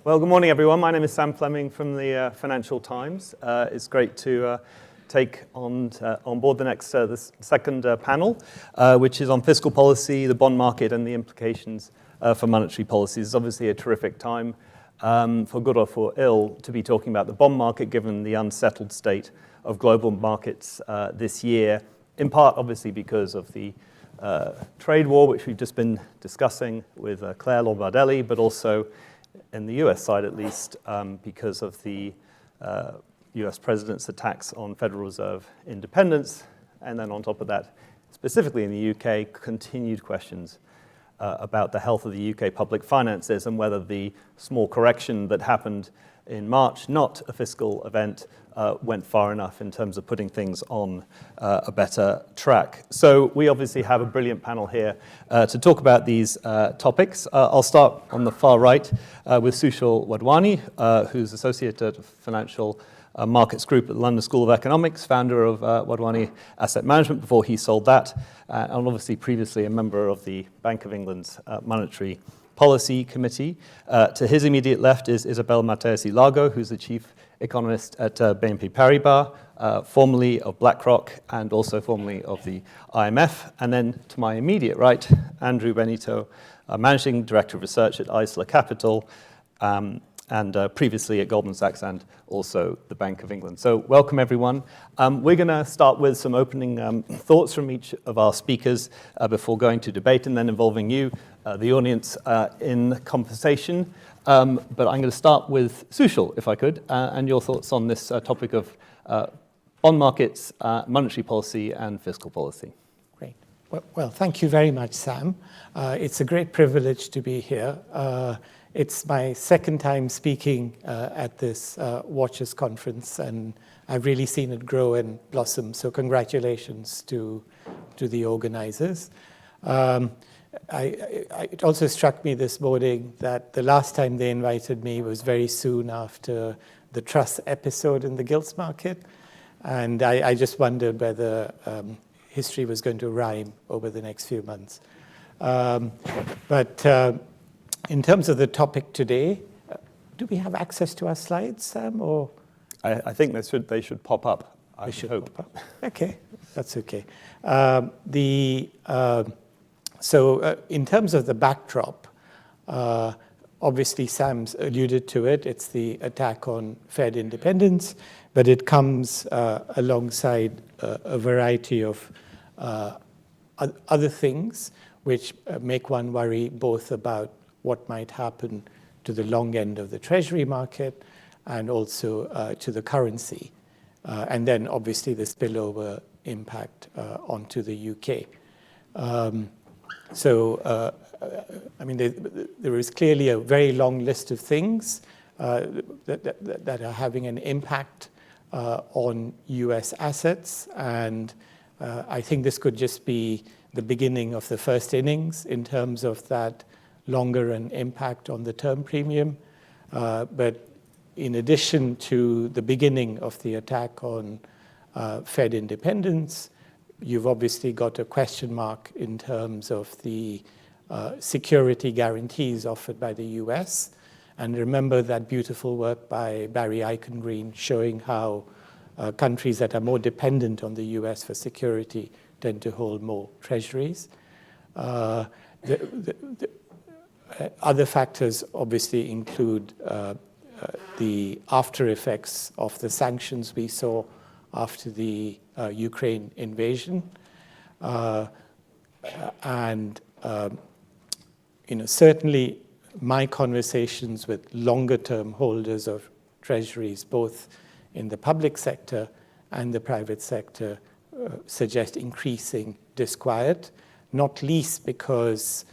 Well, good morning, everyone. My name is Sam Fleming from the Financial Times. It's great to take on board the second panel, which is on fiscal policy, the bond market, and the implications for monetary policies. It's obviously a terrific time, for good or for ill, to be talking about the bond market, given the unsettled state of global markets this year, in part, obviously, because of the trade war, which we've just been discussing with Claire Lombardelli, but also in the US side, at least, because of the US president's attacks on Federal Reserve independence. And then on top of that, specifically in the UK, continued questions about the health of the UK public finances and whether the small correction that happened in March, not a fiscal event, went far enough in terms of putting things on a better track. So we obviously have a brilliant panel here to talk about these topics. I'll start on the far right with Sushil Wadhwani, who's Associate at Financial Markets Group at the London School of Economics, founder of Wadhwani Asset Management before he sold that, and obviously previously a member of the Bank of England's Monetary Policy Committee. To his immediate left is Isabelle Mateos y Lago, who's the chief economist at BNP Paribas, formerly of BlackRock and also formerly of the IMF. And then to my immediate right, Andrew Benito, managing director of research at Eisler Capital, and previously at Goldman Sachs and also the Bank of England. So welcome, everyone. We're going to start with some opening thoughts from each of our speakers before going to debate and then involving you, the audience, in conversation. But I'm going to start with Sushil, if I could, and your thoughts on this topic of bond markets, monetary policy, and fiscal policy. Great. Well, thank you very much, Sam. It's a great privilege to be here. It's my second time speaking at this Watchers Conference, and I've really seen it grow and blossom. So congratulations to the organizers. It also struck me this morning that the last time they invited me was very soon after the Truss episode in the gilts market. And I just wondered whether history was going to rhyme over the next few months. But in terms of the topic today, do we have access to our slides, Sam? Or I think they should pop up. I should hope. Pop up. Okay, that's okay. So in terms of the backdrop, obviously Sam's alluded to it. It's the attack on Fed independence, but it comes alongside a variety of other things which make one worry both about what might happen to the long end of the treasury market and also to the currency. And then obviously the spillover impact onto the UK. I mean, there is clearly a very long list of things that are having an impact on US assets. And I think this could just be the beginning of the first innings in terms of that longer run impact on the term premium. But in addition to the beginning of the attack on Fed independence, you've obviously got a question mark in terms of the security guarantees offered by the US. And remember that beautiful work by Barry Eichengreen showing how countries that are more dependent on the US for security tend to hold more treasuries. Other factors obviously include the after effects of the sanctions we saw after the Ukraine invasion, and certainly my conversations with longer-term holders of treasuries, both in the public sector and the private sector, suggest increasing disquiet, not least because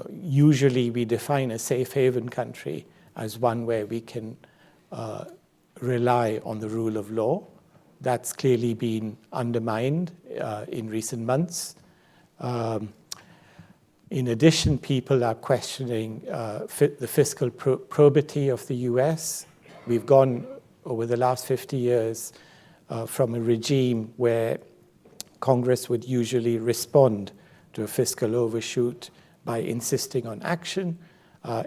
usually we define a safe haven country as one where we can rely on the rule of law. That's clearly been undermined in recent months. In addition, people are questioning the fiscal probity of the US. We've gone over the last 50 years from a regime where Congress would usually respond to a fiscal overshoot by insisting on action,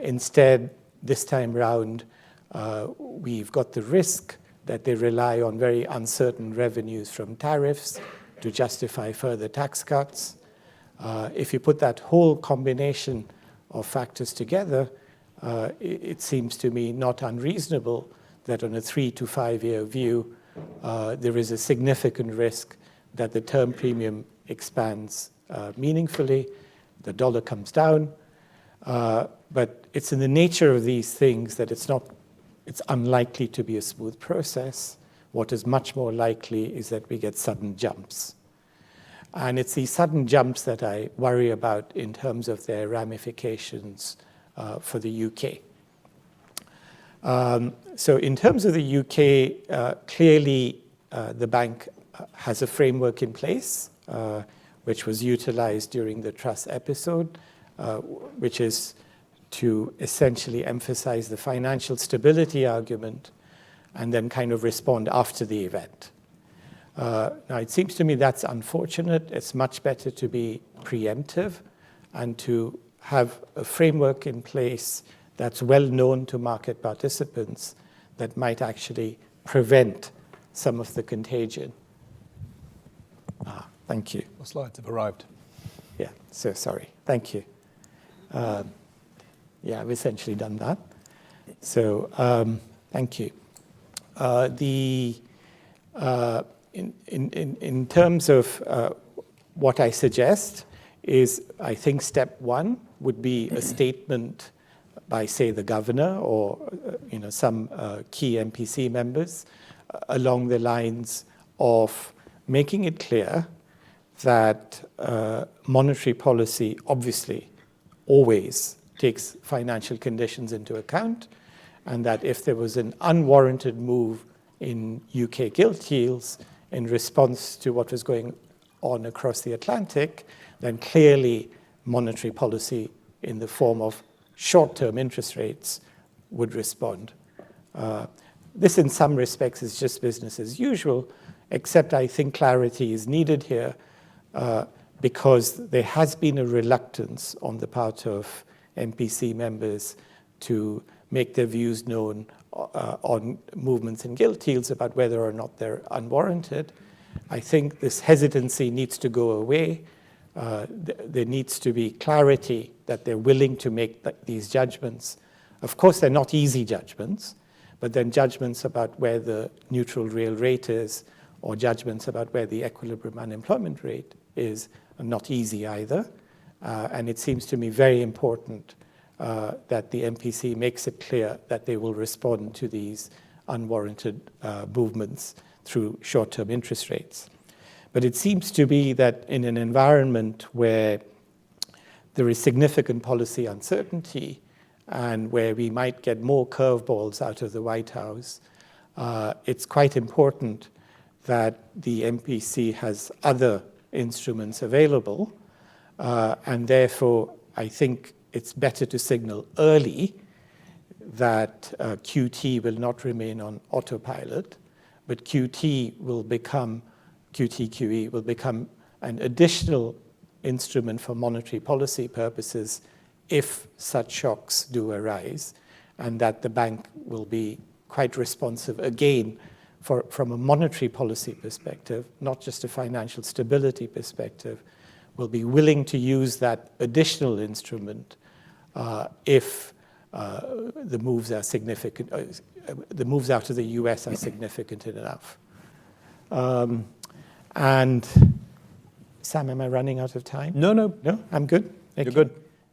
Instead, this time round, we've got the risk that they rely on very uncertain revenues from tariffs to justify further tax cuts. If you put that whole combination of factors together, it seems to me not unreasonable that on a 3 to 5 year view, there is a significant risk that the term premium expands meaningfully, the dollar comes down, but it's in the nature of these things that it's unlikely to be a smooth process. What is much more likely is that we get sudden jumps. And it's these sudden jumps that I worry about in terms of their ramifications for the UK. So in terms of the UK, clearly the bank has a framework in place, which was utilized during the Truss episode, which is to essentially emphasize the financial stability argument and then kind of respond after the event. Now, it seems to me that's unfortunate. It's much better to be preemptive and to have a framework in place that's well known to market participants that might actually prevent some of the contagion. Thank you. The slides have arrived. Yeah, so sorry. Thank you. Yeah, I've essentially done that. So thank you. In terms of what I suggest is, I think step one would be a statement by, say, the governor or some key MPC members along the lines of making it clear that monetary policy obviously always takes financial conditions into account, and that if there was an unwarranted move in UK gilt yields in response to what was going on across the Atlantic, then clearly monetary policy in the form of short-term interest rates would respond. This in some respects is just business as usual, except I think clarity is needed here because there has been a reluctance on the part of MPC members to make their views known on movements in gilt yields about whether or not they're unwarranted. I think this hesitancy needs to go away. There needs to be clarity that they're willing to make these judgments. Of course, they're not easy judgments, but then judgments about where the neutral real rate is or judgments about where the equilibrium unemployment rate is are not easy either. And it seems to me very important that the MPC makes it clear that they will respond to these unwarranted movements through short-term interest rates. But it seems to be that in an environment where there is significant policy uncertainty and where we might get more curveballs out of the White House, it's quite important that the MPC has other instruments available. And therefore, I think it's better to signal early that QT will not remain on autopilot, but QTQE will become an additional instrument for monetary policy purposes if such shocks do arise, and that the bank will be quite responsive again from a monetary policy perspective, not just a financial stability perspective, will be willing to use that additional instrument if the moves are significant, the moves out of the US are significant enough. And Sam, am I running out of time? No. No, I'm good. Okay. You're good.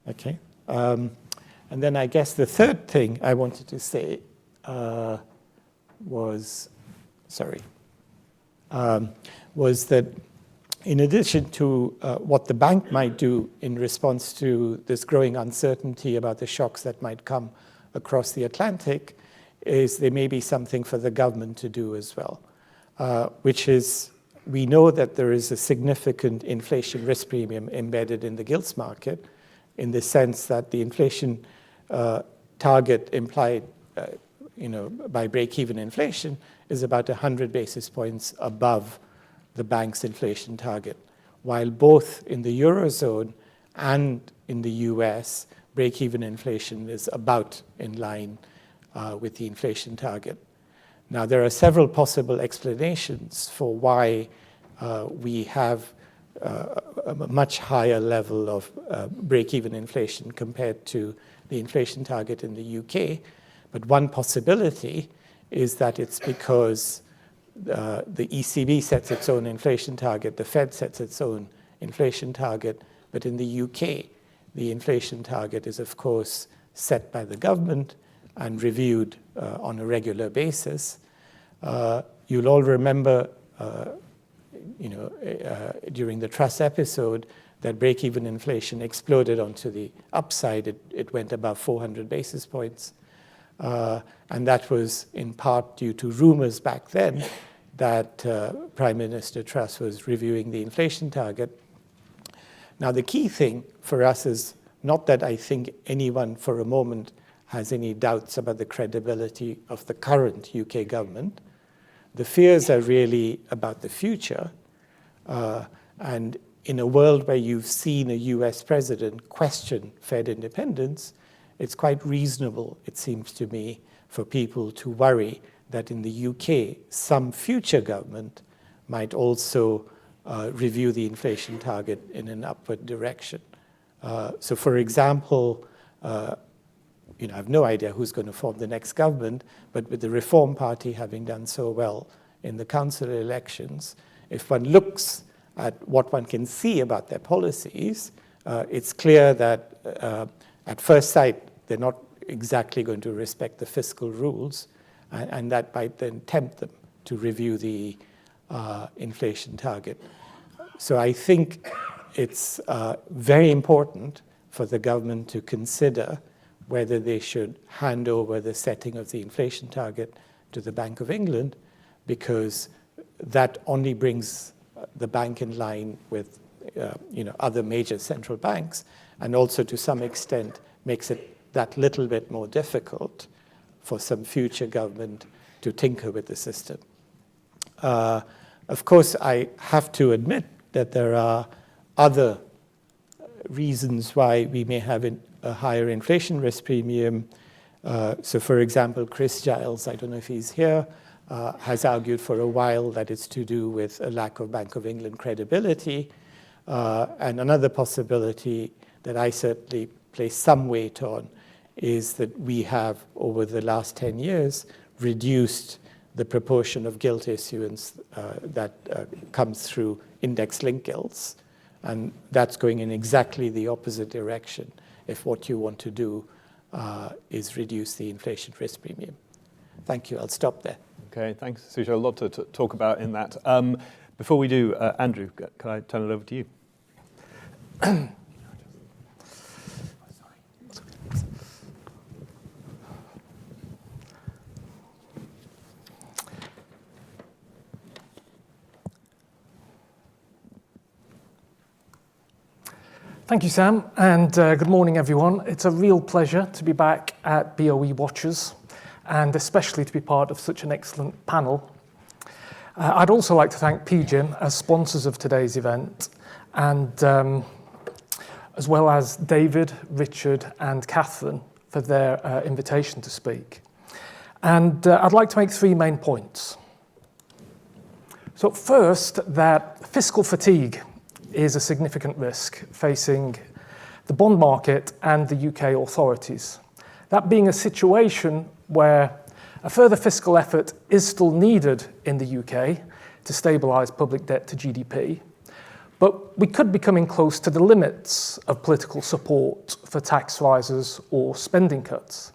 Okay. And then I guess the third thing I wanted to say was that in addition to what the bank might do in response to this growing uncertainty about the shocks that might come across the Atlantic, is there may be something for the government to do as well, which is, we know that there is a significant inflation risk premium embedded in the gilts market, in the sense that the inflation target implied by break-even inflation is about 100 basis points above the bank's inflation target, while both in the Eurozone and in the US, break-even inflation is about in line with the inflation target. Now, there are several possible explanations for why we have a much higher level of break-even inflation compared to the inflation target in the UK. But one possibility is that it's because the ECB sets its own inflation target, the Fed sets its own inflation target, but in the UK, the inflation target is, of course, set by the government and reviewed on a regular basis. You'll all remember, during the Truss episode, that break-even inflation exploded onto the upside. It went above 400 basis points. And that was in part due to rumors back then that Prime Minister Truss was reviewing the inflation target. Now, the key thing for us is not that I think anyone for a moment has any doubts about the credibility of the current UK government. The fears are really about the future. And in a world where you've seen a US president question Fed independence, it's quite reasonable, it seems to me, for people to worry that in the UK, some future government might also review the inflation target in an upward direction. So, for example, I have no idea who's going to form the next government, but with the Reform Party having done so well in the council elections, if one looks at what one can see about their policies, it's clear that at first sight, they're not exactly going to respect the fiscal rules, and that might then tempt them to review the inflation target. So I think it's very important for the government to consider whether they should hand over the setting of the inflation target to the Bank of England, because that only brings the bank in line with other major central banks, and also to some extent makes it that little bit more difficult for some future government to tinker with the system. Of course, I have to admit that there are other reasons why we may have a higher inflation risk premium. So, for example, Chris Giles, I don't know if he's here, has argued for a while that it's to do with a lack of Bank of England credibility. And another possibility that I certainly place some weight on is that we have, over the last 10 years, reduced the proportion of gilt issuance that comes through index-linked gilts. And that's going in exactly the opposite direction if what you want to do is reduce the inflation risk premium. Thank you. I'll stop there. Okay, thanks, Sushil. A lot to talk about in that. Before we do, Andrew, can I turn it over to you? Thank you, Sam, and good morning, everyone. It's a real pleasure to be back at BoE Watchers, and especially to be part of such an excellent panel. I'd also like to thank PGIM as sponsors of today's event, and as well as David, Richard, and Catherine for their invitation to speak. And I'd like to make three main points. So first, that fiscal fatigue is a significant risk facing the bond market and the UK authorities. That being a situation where a further fiscal effort is still needed in the UK to stabilise public debt to GDP, but we could be coming close to the limits of political support for tax rises or spending cuts,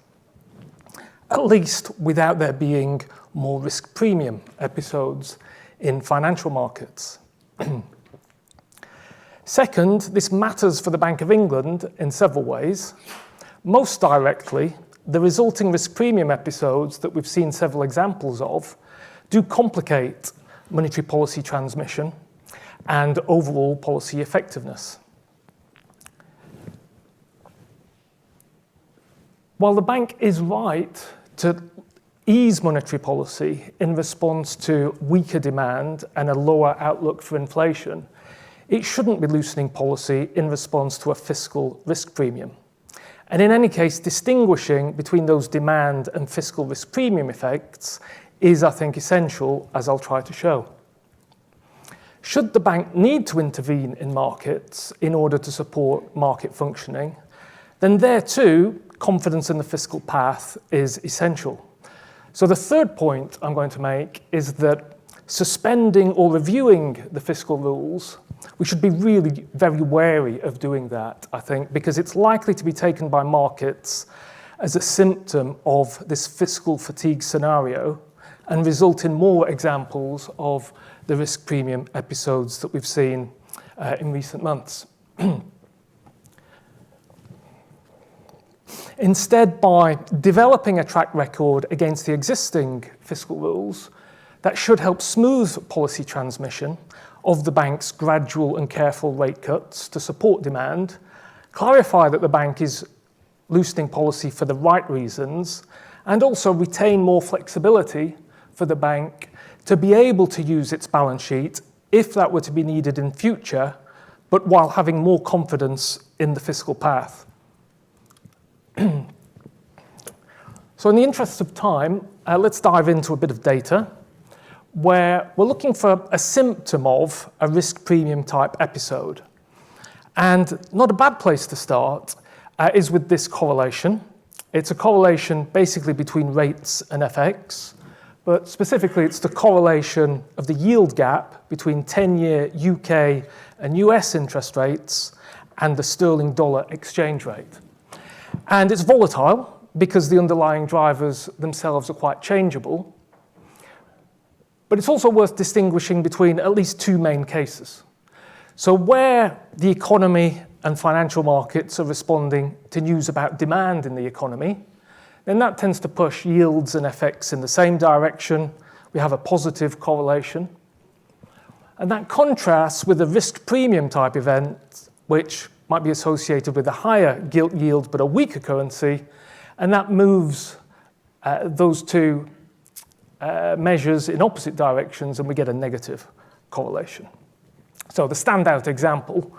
at least without there being more risk premium episodes in financial markets. Second, this matters for the Bank of England in several ways. Most directly, the resulting risk premium episodes that we've seen several examples of do complicate monetary policy transmission and overall policy effectiveness. While the bank is right to ease monetary policy in response to weaker demand and a lower outlook for inflation, it shouldn't be loosening policy in response to a fiscal risk premium. And in any case, distinguishing between those demand and fiscal risk premium effects is, I think, essential, as I'll try to show. Should the bank need to intervene in markets in order to support market functioning, then there too, confidence in the fiscal path is essential. So the third point I'm going to make is that suspending or reviewing the fiscal rules, we should be really very wary of doing that, I think, because it's likely to be taken by markets as a symptom of this fiscal fatigue scenario and result in more examples of the risk premium episodes that we've seen in recent months. Instead, by developing a track record against the existing fiscal rules, that should help smooth policy transmission of the bank's gradual and careful rate cuts to support demand, clarify that the bank is loosening policy for the right reasons, and also retain more flexibility for the bank to be able to use its balance sheet if that were to be needed in future, but while having more confidence in the fiscal path. So in the interest of time, let's dive into a bit of data where we're looking for a symptom of a risk premium type episode. And not a bad place to start is with this correlation. It's a correlation basically between rates and FX, but specifically it's the correlation of the yield gap between 10-year UK and US interest rates and the sterling dollar exchange rate. And it's volatile because the underlying drivers themselves are quite changeable. But it's also worth distinguishing between at least two main cases. So where the economy and financial markets are responding to news about demand in the economy, then that tends to push yields and FX in the same direction. We have a positive correlation. And that contrasts with a risk premium type event, which might be associated with a higher gilt yield but a weaker currency, and that moves those two measures in opposite directions, and we get a negative correlation. So the standout example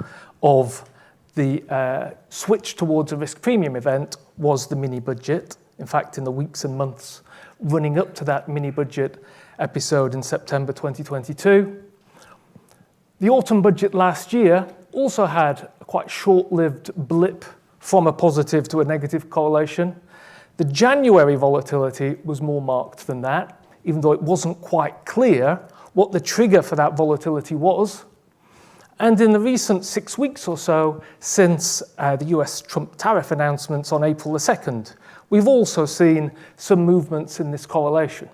of the switch towards a risk premium event was the mini budget. In fact, in the weeks and months running up to that mini budget episode in September 2022. The autumn budget last year also had a quite short-lived blip from a positive to a negative correlation. The January volatility was more marked than that, even though it wasn't quite clear what the trigger for that volatility was. And in the recent 6 weeks or so since the US Trump tariff announcements on April the 2nd, we've also seen some movements in this correlation.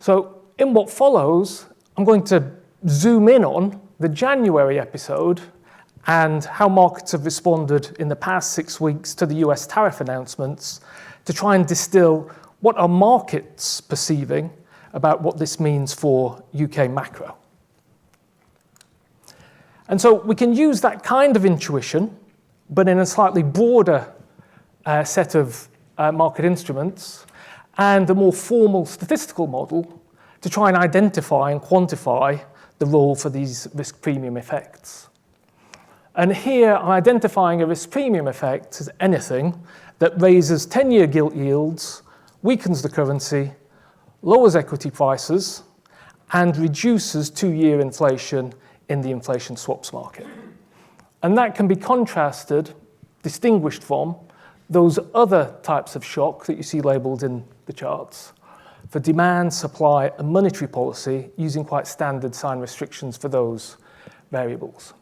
So in what follows, I'm going to zoom in on the January episode and how markets have responded in the past 6 weeks to the US tariff announcements to try and distill what are markets perceiving about what this means for UK macro. And so we can use that kind of intuition, but in a slightly broader set of market instruments and a more formal statistical model to try and identify and quantify the role for these risk premium effects. And here I'm identifying a risk premium effect as anything that raises 10-year gilt yields, weakens the currency, lowers equity prices, and reduces 2-year inflation in the inflation swaps market. And that can be contrasted, distinguished from, those other types of shock that you see labelled in the charts for demand, supply, and monetary policy using quite standard sign restrictions for those variables.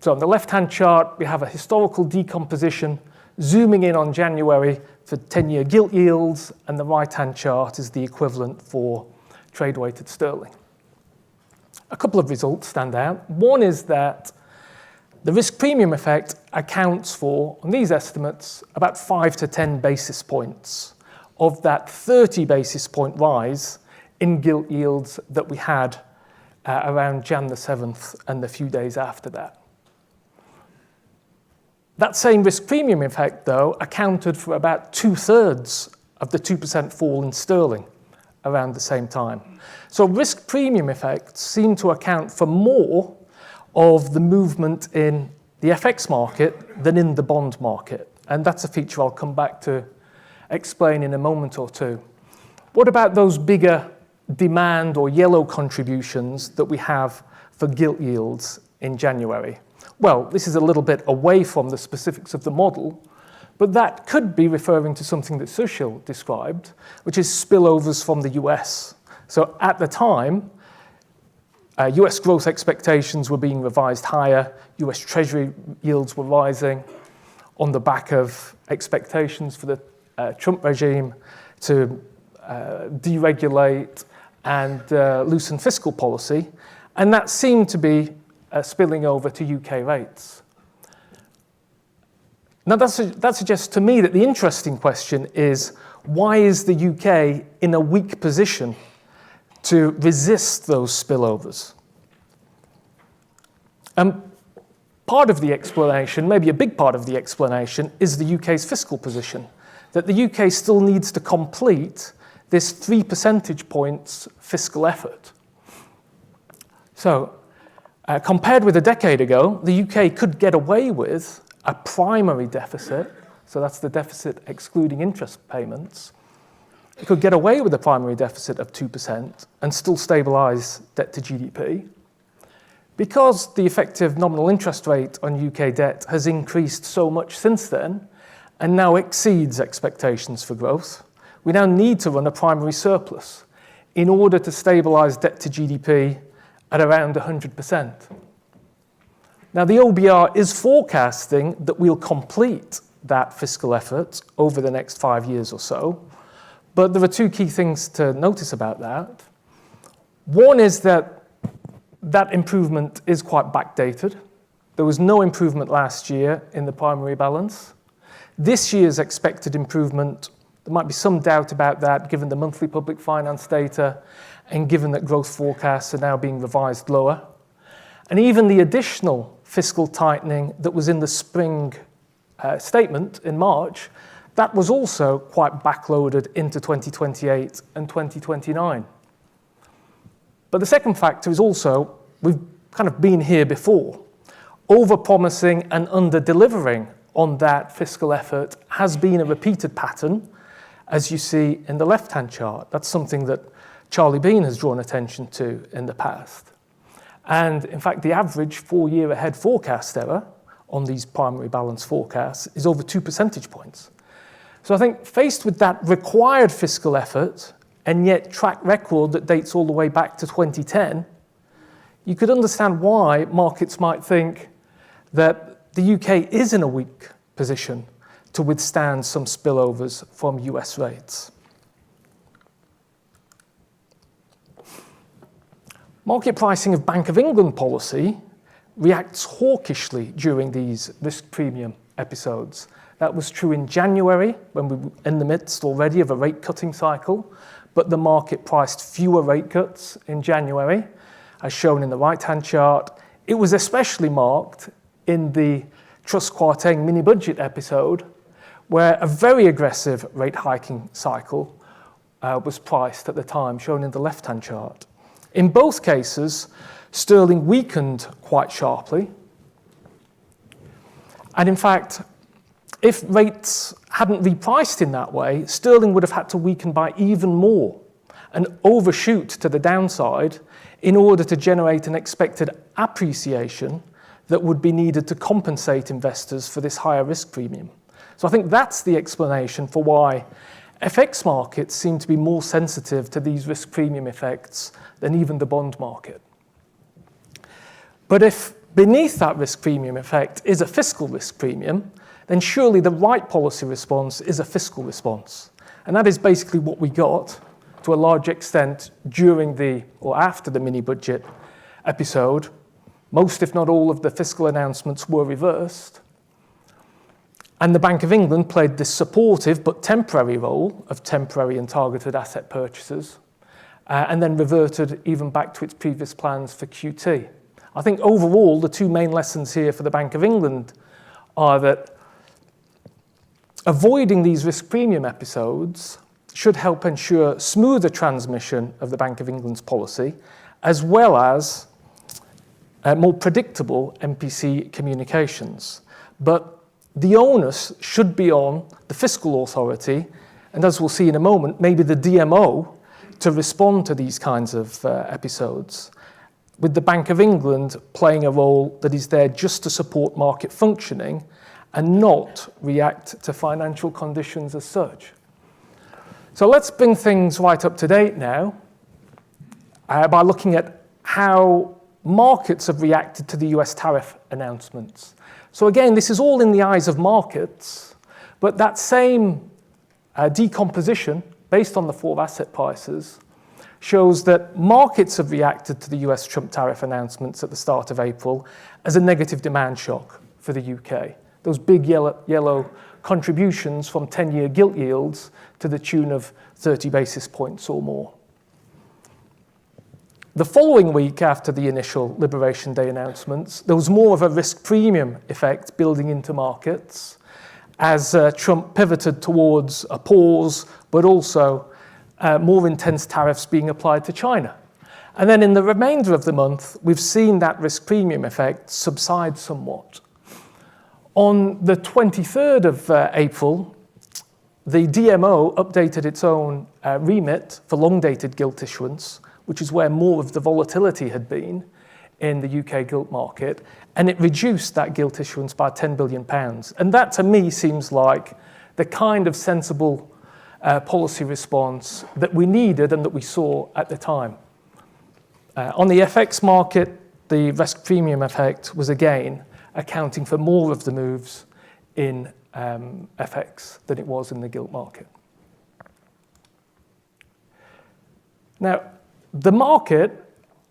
So on the left-hand chart, we have a historical decomposition zooming in on January for 10-year gilt yields, and the right-hand chart is the equivalent for trade-weighted sterling. A couple of results stand out. One is that the risk premium effect accounts for, on these estimates, about 5 to 10 basis points of that 30 basis point rise in gilt yields that we had around Jan the 7th and the few days after that. That same risk premium effect, though, accounted for about 2/3 of the 2% fall in sterling around the same time. So risk premium effects seem to account for more of the movement in the FX market than in the bond market. and that's a feature I'll come back to explain in a moment or two. What about those bigger demand or yellow contributions that we have for gilt yields in January? Well, this is a little bit away from the specifics of the model, but that could be referring to something that Sushil described, which is spillovers from the US. So at the time, US growth expectations were being revised higher, US Treasury yields were rising on the back of expectations for the Trump regime to deregulate and loosen fiscal policy, and that seemed to be spilling over to UK rates. Now that suggests to me that the interesting question is, why is the UK in a weak position to resist those spillovers? Part of the explanation, maybe a big part of the explanation, is the UK's fiscal position, that the UK still needs to complete this 3 percentage points fiscal effort. So, compared with a decade ago, the UK could get away with a primary deficit, so that's the deficit excluding interest payments. It could get away with a primary deficit of 2% and still stabilise debt to GDP. Because the effective nominal interest rate on UK debt has increased so much since then and now exceeds expectations for growth, we now need to run a primary surplus in order to stabilise debt to GDP at around 100%. Now, the OBR is forecasting that we'll complete that fiscal effort over the next 5 years or so, but there are two key things to notice about that. One is that improvement is quite backdated. There was no improvement last year in the primary balance. This year's expected improvement, there might be some doubt about that given the monthly public finance data and given that growth forecasts are now being revised lower. And even the additional fiscal tightening that was in the spring statement in March, that was also quite backloaded into 2028 and 2029. But the second factor is also, we've kind of been here before. Over-promising and under-delivering on that fiscal effort has been a repeated pattern, as you see in the left-hand chart. That's something that Charlie Bean has drawn attention to in the past. And in fact, the average 4-year ahead forecast error on these primary balance forecasts is over 2 percentage points. So I think faced with that required fiscal effort and yet track record that dates all the way back to 2010, you could understand why markets might think that the UK is in a weak position to withstand some spillovers from US rates. Market pricing of Bank of England policy reacts hawkishly during these risk premium episodes. That was true in January, when we were in the midst already of a rate cutting cycle, but the market priced fewer rate cuts in January, as shown in the right-hand chart. It was especially marked in the Truss Kwarteng mini-budget episode, where a very aggressive rate hiking cycle was priced at the time, shown in the left-hand chart. In both cases, sterling weakened quite sharply. And in fact, if rates hadn't repriced in that way, sterling would have had to weaken by even more and overshoot to the downside in order to generate an expected appreciation that would be needed to compensate investors for this higher risk premium. So I think that's the explanation for why FX markets seem to be more sensitive to these risk premium effects than even the bond market. But if beneath that risk premium effect is a fiscal risk premium, then surely the right policy response is a fiscal response. And that is basically what we got to a large extent during or after the mini-budget episode. Most, if not all, of the fiscal announcements were reversed. And the Bank of England played this supportive but temporary role of temporary and targeted asset purchases, and then reverted even back to its previous plans for QT. I think overall, the two main lessons here for the Bank of England are that avoiding these risk premium episodes should help ensure smoother transmission of the Bank of England's policy, as well as more predictable MPC communications. But the onus should be on the fiscal authority, and as we'll see in a moment, maybe the DMO, to respond to these kinds of episodes, with the Bank of England playing a role that is there just to support market functioning and not react to financial conditions as such. So let's bring things right up to date now by looking at how markets have reacted to the US tariff announcements. So again, this is all in the eyes of markets, but that same decomposition based on the 4 asset prices shows that markets have reacted to the US Trump tariff announcements at the start of April as a negative demand shock for the UK. Those big yellow contributions from 10-year gilt yields to the tune of 30 basis points or more. The following week after the initial Liberation Day announcements, there was more of a risk premium effect building into markets as Trump pivoted towards a pause, but also more intense tariffs being applied to China. And then in the remainder of the month, we've seen that risk premium effect subside somewhat. On the 23rd of April, the DMO updated its own remit for long-dated gilt issuance, which is where more of the volatility had been in the UK gilt market, and it reduced that gilt issuance by £10 billion. And that, to me, seems like the kind of sensible policy response that we needed and that we saw at the time. On the FX market, the risk premium effect was again accounting for more of the moves in FX than it was in the gilt market. Now, the market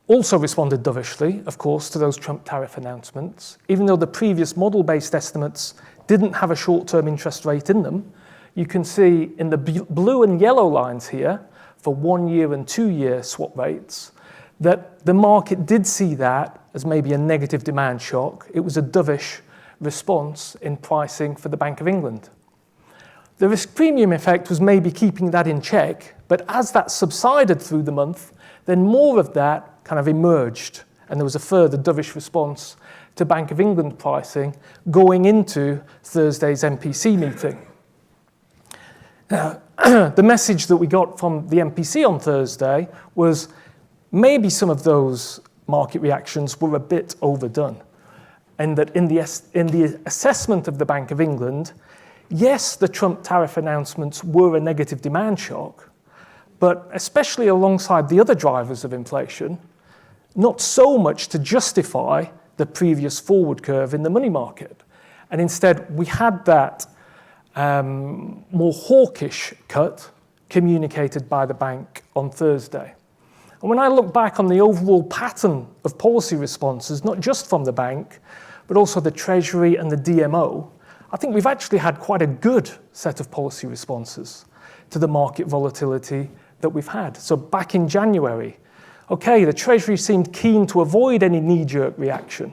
also responded dovishly, of course, to those Trump tariff announcements. Even though the previous model-based estimates didn't have a short-term interest rate in them, you can see in the blue and yellow lines here for 1-year and 2-year swap rates that the market did see that as maybe a negative demand shock. It was a dovish response in pricing for the Bank of England. The risk premium effect was maybe keeping that in check, but as that subsided through the month, then more of that kind of emerged, and there was a further dovish response to Bank of England pricing going into Thursday's MPC meeting. Now, the message that we got from the MPC on Thursday was maybe some of those market reactions were a bit overdone, and that in the assessment of the Bank of England, yes, the Trump tariff announcements were a negative demand shock, but especially alongside the other drivers of inflation, not so much to justify the previous forward curve in the money market. And instead, we had that more hawkish cut communicated by the bank on Thursday. And when I look back on the overall pattern of policy responses, not just from the bank, but also the Treasury and the DMO, I think we've actually had quite a good set of policy responses to the market volatility that we've had. So back in January, okay, the Treasury seemed keen to avoid any knee-jerk reaction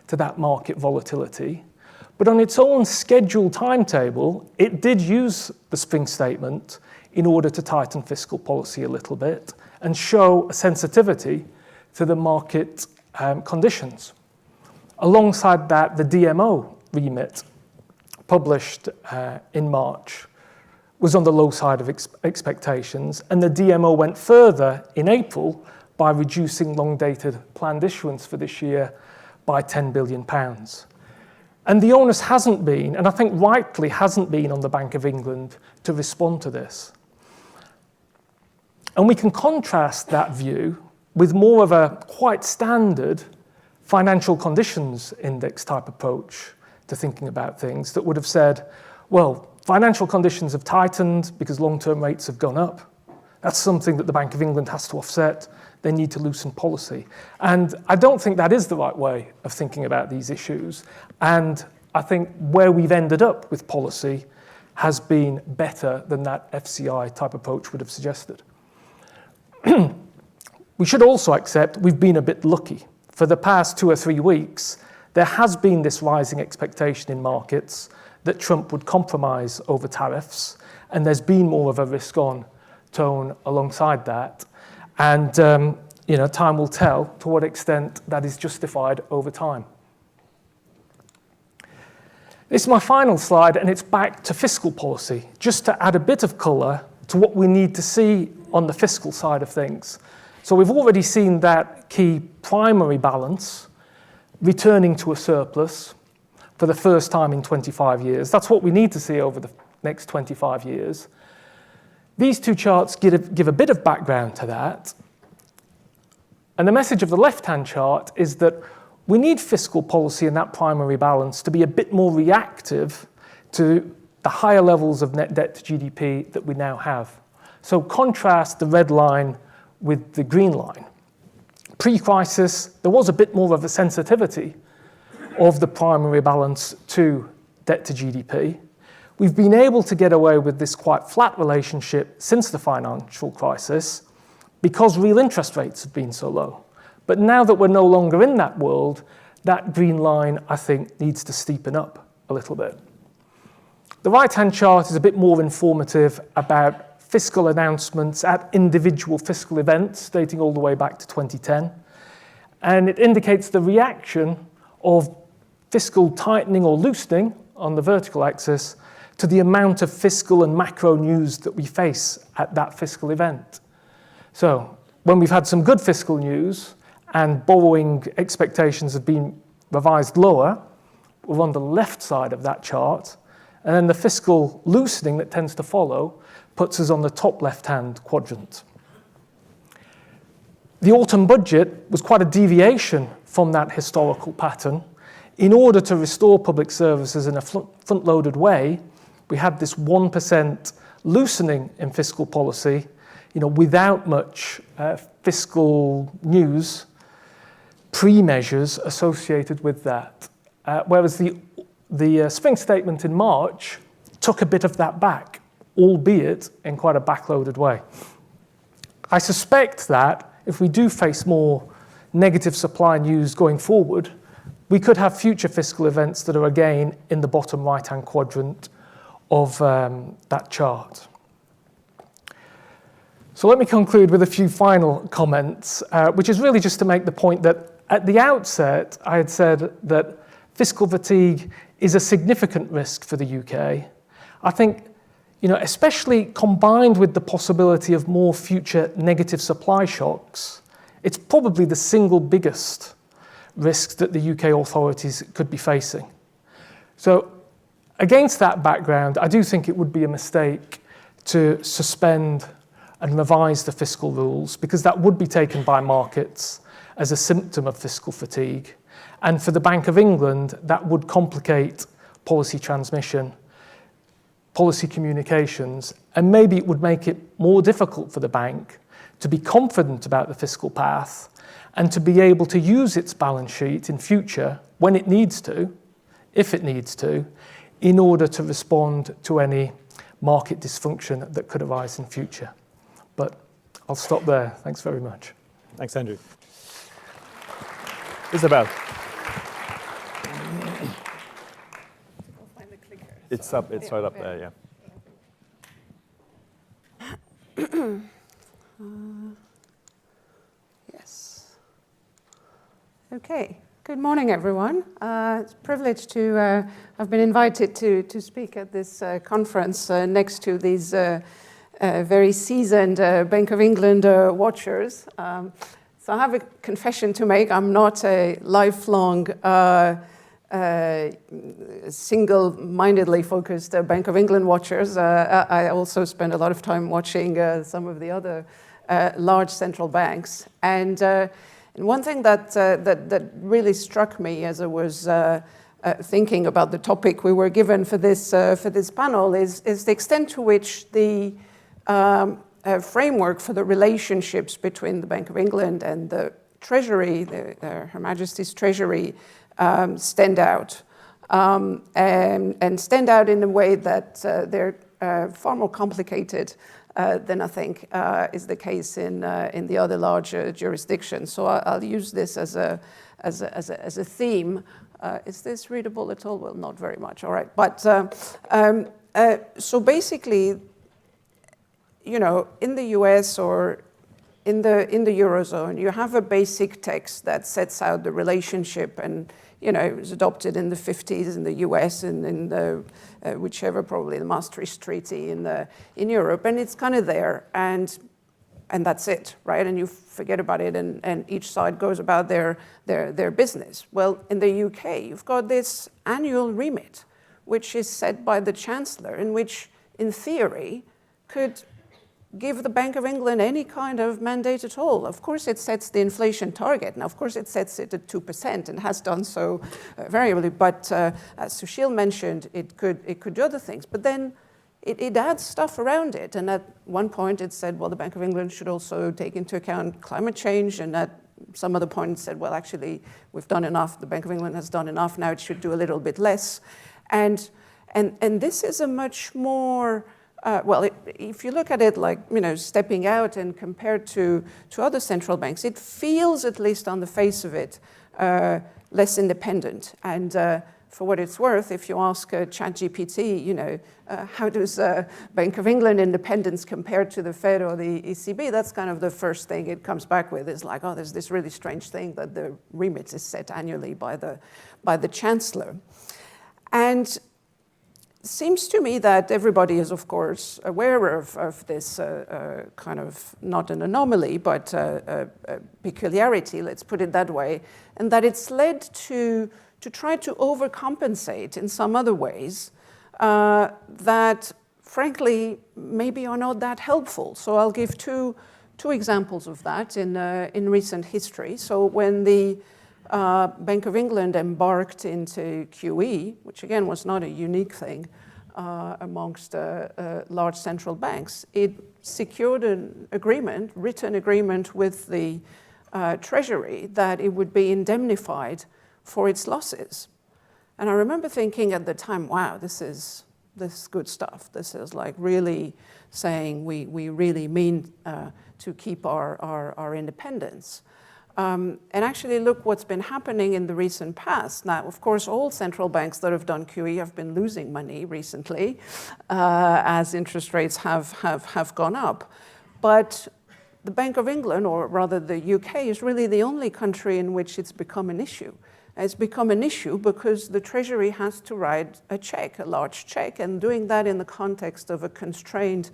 to that market volatility, but on its own scheduled timetable, it did use the spring statement in order to tighten fiscal policy a little bit and show a sensitivity to the market conditions. Alongside that, the DMO remit published in March was on the low side of expectations, and the DMO went further in April by reducing long-dated planned issuance for this year by £10 billion. And the onus hasn't been, and I think rightly hasn't been, on the Bank of England to respond to this. And we can contrast that view with more of a quite standard financial conditions index type approach to thinking about things that would have said, well, financial conditions have tightened because long-term rates have gone up. That's something that the Bank of England has to offset. They need to loosen policy. And I don't think that is the right way of thinking about these issues. And I think where we've ended up with policy has been better than that FCI type approach would have suggested. We should also accept we've been a bit lucky. For the past 2 or 3 weeks, there has been this rising expectation in markets that Trump would compromise over tariffs, and there's been more of a risk-on tone alongside that. And time will tell to what extent that is justified over time. This is my final slide, and it's back to fiscal policy, just to add a bit of colour to what we need to see on the fiscal side of things. So we've already seen that key primary balance returning to a surplus for the first time in 25 years. That's what we need to see over the next 25 years. These two charts give a bit of background to that. And the message of the left-hand chart is that we need fiscal policy and that primary balance to be a bit more reactive to the higher levels of net debt to GDP that we now have. So contrast the red line with the green line. Pre-crisis, there was a bit more of a sensitivity of the primary balance to debt to GDP. We've been able to get away with this quite flat relationship since the financial crisis because real interest rates have been so low. But now that we're no longer in that world, that green line, I think, needs to steepen up a little bit. The right-hand chart is a bit more informative about fiscal announcements at individual fiscal events dating all the way back to 2010. And it indicates the reaction of fiscal tightening or loosening on the vertical axis to the amount of fiscal and macro news that we face at that fiscal event. So when we've had some good fiscal news and borrowing expectations have been revised lower, we're on the left side of that chart. And then the fiscal loosening that tends to follow puts us on the top left-hand quadrant. The autumn budget was quite a deviation from that historical pattern. In order to restore public services in a front-loaded way, we had this 1% loosening in fiscal policy, without much fiscal news, pre-measures associated with that. Whereas the spring statement in March took a bit of that back, albeit in quite a backloaded way. I suspect that if we do face more negative supply news going forward, we could have future fiscal events that are again in the bottom right-hand quadrant of that chart. So let me conclude with a few final comments, which is really just to make the point that at the outset, I had said that fiscal fatigue is a significant risk for the UK. I think, especially combined with the possibility of more future negative supply shocks, it's probably the single biggest risk that the UK authorities could be facing. So against that background, I do think it would be a mistake to suspend and revise the fiscal rules, because that would be taken by markets as a symptom of fiscal fatigue. And for the Bank of England, that would complicate policy transmission, policy communications, and maybe it would make it more difficult for the bank to be confident about the fiscal path and to be able to use its balance sheet in future when it needs to, if it needs to, in order to respond to any market dysfunction that could arise in future. But I'll stop there. Thanks very much. Thanks, Andrew. Isabelle. It's up. It's right up there. Yeah. Yes. Okay. Good morning, everyone. It's a privilege to have been invited to speak at this conference next to these very seasoned Bank of England watchers. So I have a confession to make. I'm not a lifelong, single-mindedly focused Bank of England watchers. I also spend a lot of time watching some of the other large central banks. And one thing that really struck me as I was thinking about the topic we were given for this panel is the extent to which the framework for the relationships between the Bank of England and the Treasury, Her Majesty's Treasury, stand out. And stand out in a way that they're far more complicated than I think is the case in the other larger jurisdictions. So I'll use this as a theme. Is this readable at all? Well, not very much. All right. But so basically, in the US or in the Eurozone, you have a basic text that sets out the relationship and it was adopted in the 50s in the US and in the whichever, probably the Maastricht Treaty in Europe, and it's kind of there, and that's it, right? And you forget about it, and each side goes about their business. Well, in the UK, you've got this annual remit, which is set by the Chancellor, in which, in theory, could give the Bank of England any kind of mandate at all. Of course, it sets the inflation target, and of course, it sets it at 2% and has done so variably. But as Sushil mentioned, it could do other things. But then it adds stuff around it. And at one point, it said, well, the Bank of England should also take into account climate change. And at some other point, it said, well, actually, we've done enough. The Bank of England has done enough. Now it should do a little bit less. And this is a much more if you look at it like, stepping out and compared to other central banks, it feels, at least on the face of it, less independent. And for what it's worth, if you ask ChatGPT, how does Bank of England independence compare to the Fed or the ECB? That's kind of the first thing it comes back with, is like, oh, there's this really strange thing that the remit is set annually by the Chancellor. And seems to me that everybody is, of course, aware of this kind of, not an anomaly, but a peculiarity, let's put it that way, and that it's led to try to overcompensate in some other ways that, frankly, maybe are not that helpful. So I'll give two examples of that in recent history. So when the Bank of England embarked into QE, which again was not a unique thing amongst large central banks, it secured an agreement, written agreement with the Treasury that it would be indemnified for its losses. And I remember thinking at the time, wow, this is good stuff. This is like really saying we really mean to keep our independence. And actually look what's been happening in the recent past. Now, of course, all central banks that have done QE have been losing money recently as interest rates have gone up. But the Bank of England, or rather the UK, is really the only country in which it's become an issue. It's become an issue because the Treasury has to write a check, a large check, and doing that in the context of a constrained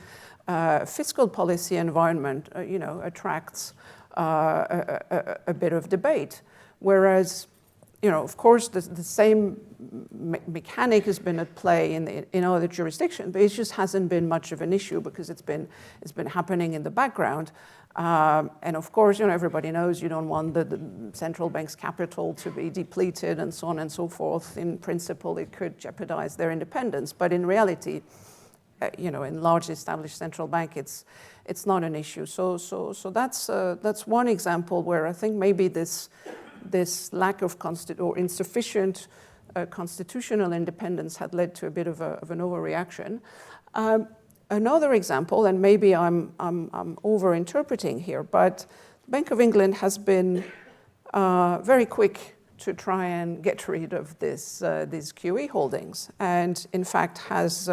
fiscal policy environment, attracts a bit of debate. Whereas, of course, the same mechanic has been at play in other jurisdictions, but it just hasn't been much of an issue because it's been happening in the background. And of course, everybody knows you don't want the central bank's capital to be depleted and so on and so forth. In principle, it could jeopardize their independence. But in reality, in large established central bank, it's not an issue. So that's one example where I think maybe this lack of or insufficient constitutional independence had led to a bit of an overreaction. Another example, and maybe I'm over-interpreting here, but the Bank of England has been very quick to try and get rid of these QE holdings, and in fact has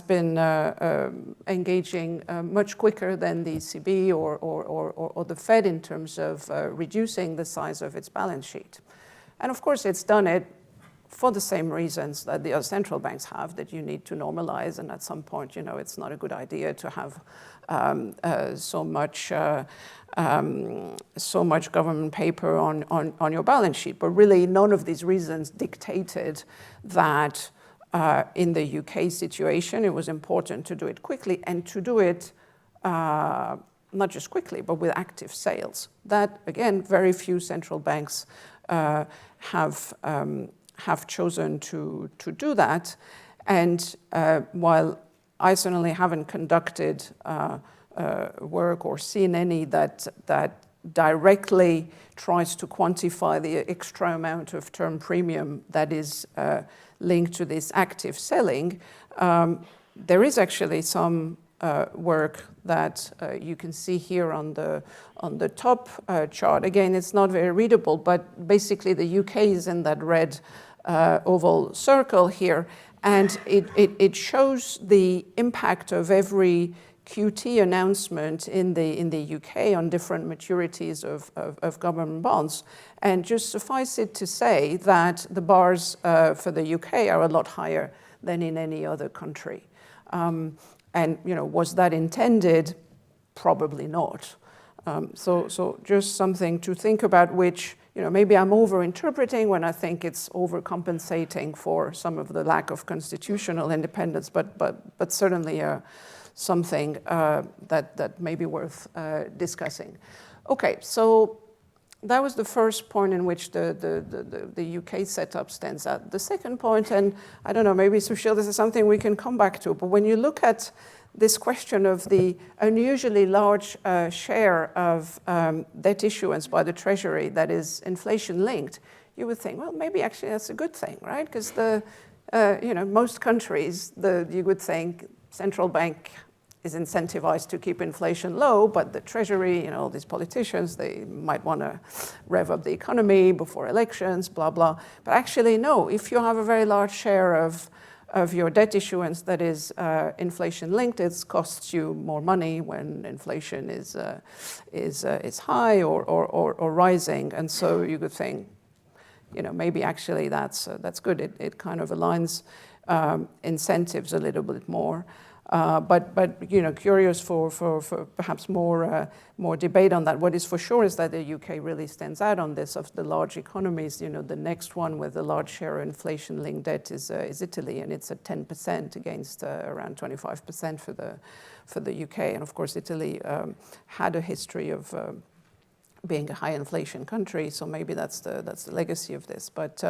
been engaging much quicker than the ECB or the Fed in terms of reducing the size of its balance sheet. And of course, it's done it for the same reasons that the other central banks have, that you need to normalize, and at some point, it's not a good idea to have so much government paper on your balance sheet. But really, none of these reasons dictated that in the UK situation, it was important to do it quickly and to do it not just quickly, but with active sales. That, again, very few central banks have chosen to do that. And while I certainly haven't conducted work or seen any that directly tries to quantify the extra amount of term premium that is linked to this active selling, there is actually some work that you can see here on the top chart. Again, it's not very readable, but basically the UK is in that red oval circle here, and it shows the impact of every QT announcement in the UK on different maturities of government bonds. And just suffice it to say that the bars for the UK are a lot higher than in any other country. And was that intended? Probably not. So just something to think about, which maybe I'm over-interpreting when I think it's overcompensating for some of the lack of constitutional independence, but certainly something that may be worth discussing. Okay, so that was the first point in which the UK setup stands out. The second point, and I don't know, maybe Sushil, this is something we can come back to, but when you look at this question of the unusually large share of debt issuance by the Treasury that is inflation-linked, you would think, well, maybe actually that's a good thing, right? Because most countries, you would think central bank is incentivized to keep inflation low, but the Treasury, all these politicians, they might want to rev up the economy before elections, blah, blah. But actually, no, if you have a very large share of your debt issuance that is inflation-linked, it costs you more money when inflation is high or rising. And so you could think, maybe actually that's good. It kind of aligns incentives a little bit more. But curious for perhaps more debate on that. What is for sure is that the UK really stands out on this. Of the large economies, the next one with a large share of inflation-linked debt is Italy, and it's at 10% against around 25% for the UK. And of course, Italy had a history of being a high inflation country, so maybe that's the legacy of this. But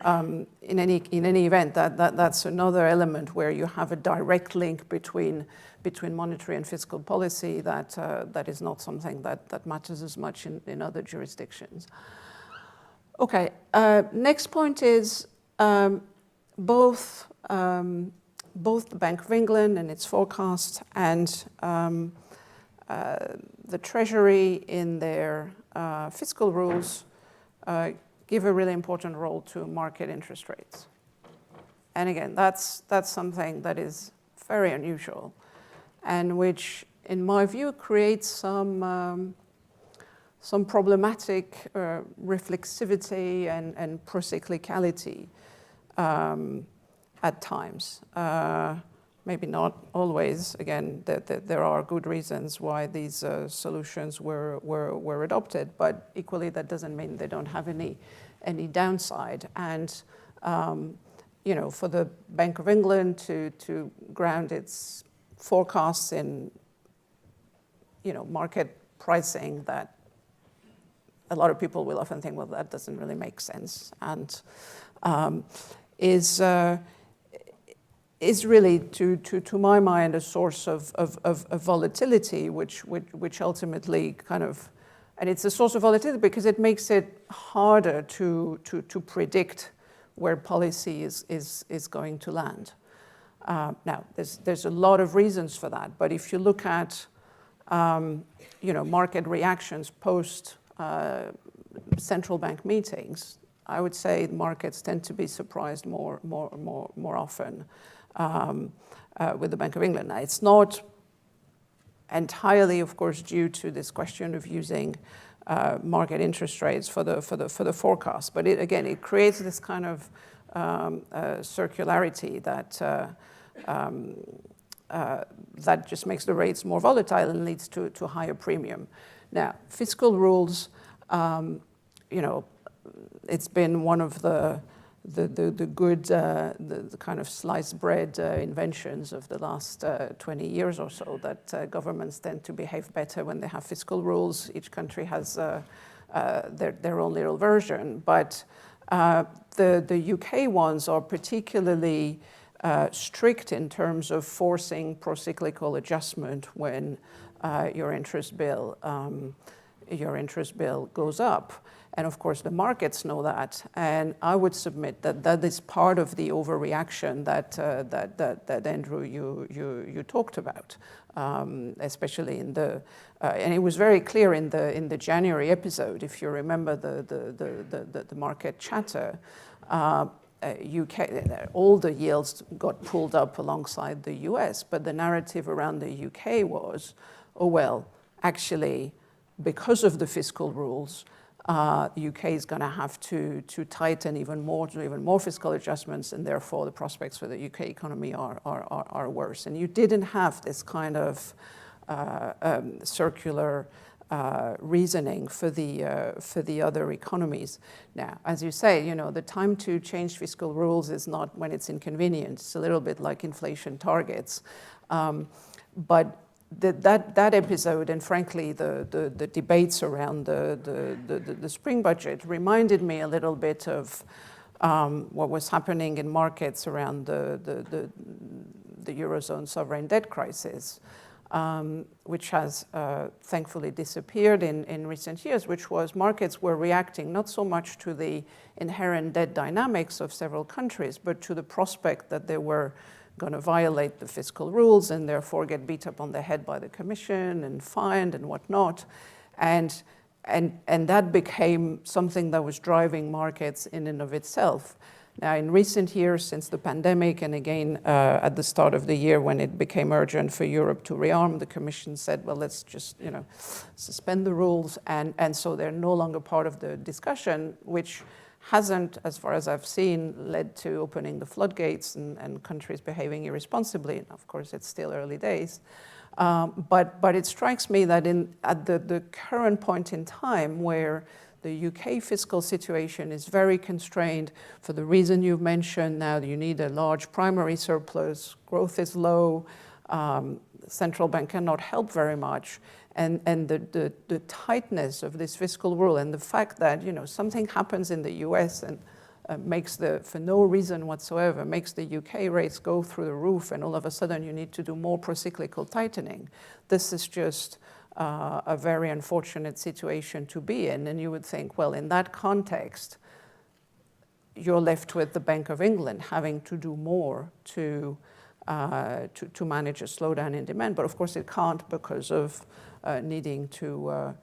in any event, that's another element where you have a direct link between monetary and fiscal policy that is not something that matters as much in other jurisdictions. Okay, next point is both the Bank of England and its forecast and the Treasury in their fiscal rules give a really important role to market interest rates. And again, that's something that is very unusual and which, in my view, creates some problematic reflexivity and procyclicality at times. Maybe not always. Again, there are good reasons why these solutions were adopted, but equally that doesn't mean they don't have any downside. And for the Bank of England to ground its forecasts in market pricing, that a lot of people will often think, well, that doesn't really make sense, and is really, to my mind, a source of volatility, which ultimately kind of, and it's a source of volatility because it makes it harder to predict where policy is going to land. Now, there's a lot of reasons for that, but if you look at market reactions post central bank meetings, I would say markets tend to be surprised more often with the Bank of England. Now, it's not entirely, of course, due to this question of using market interest rates for the forecast, but it creates this kind of circularity that just makes the rates more volatile and leads to a higher premium. Now, fiscal rules, it's been one of the good, the kind of sliced bread inventions of the last 20 years or so, that governments tend to behave better when they have fiscal rules. Each country has their own little version, but the UK ones are particularly strict in terms of forcing procyclical adjustment when your interest bill goes up. And of course, the markets know that, and I would submit that is part of the overreaction that Andrew you talked about, especially in the and it was very clear in the January episode, if you remember the market chatter. UK, all the yields got pulled up alongside the US, but the narrative around the UK was, oh well, actually, because of the fiscal rules, the UK is going to have to tighten even more, do even more fiscal adjustments, and therefore the prospects for the UK economy are worse. And you didn't have this kind of circular reasoning for the other economies. Now, as you say, you know, the time to change fiscal rules is not when it's inconvenient. It's a little bit like inflation targets, but that episode, and frankly the debates around the spring budget, reminded me a little bit of what was happening in markets around the Eurozone sovereign debt crisis, which has thankfully disappeared in recent years, which was markets were reacting not so much to the inherent debt dynamics of several countries, but to the prospect that they were going to violate the fiscal rules and therefore get beat up on the head by the Commission and fined and whatnot. And that became something that was driving markets in and of itself. Now, in recent years, since the pandemic, and again at the start of the year when it became urgent for Europe to rearm, the Commission said, well, let's just, you know, suspend the rules. And so they're no longer part of the discussion, which hasn't, as far as I've seen, led to opening the floodgates and countries behaving irresponsibly. And of course, it's still early days. But it strikes me that at the current point in time where the UK fiscal situation is very constrained for the reason you've mentioned. Now you need a large primary surplus, growth is low, the central bank cannot help very much. And the tightness of this fiscal rule and the fact that, you know, something happens in the US and for no reason whatsoever, makes the UK rates go through the roof, and all of a sudden you need to do more procyclical tightening. This is just a very unfortunate situation to be in. And you would think, well, in that context, you're left with the Bank of England having to do more to manage a slowdown in demand. But of course it can't because of needing to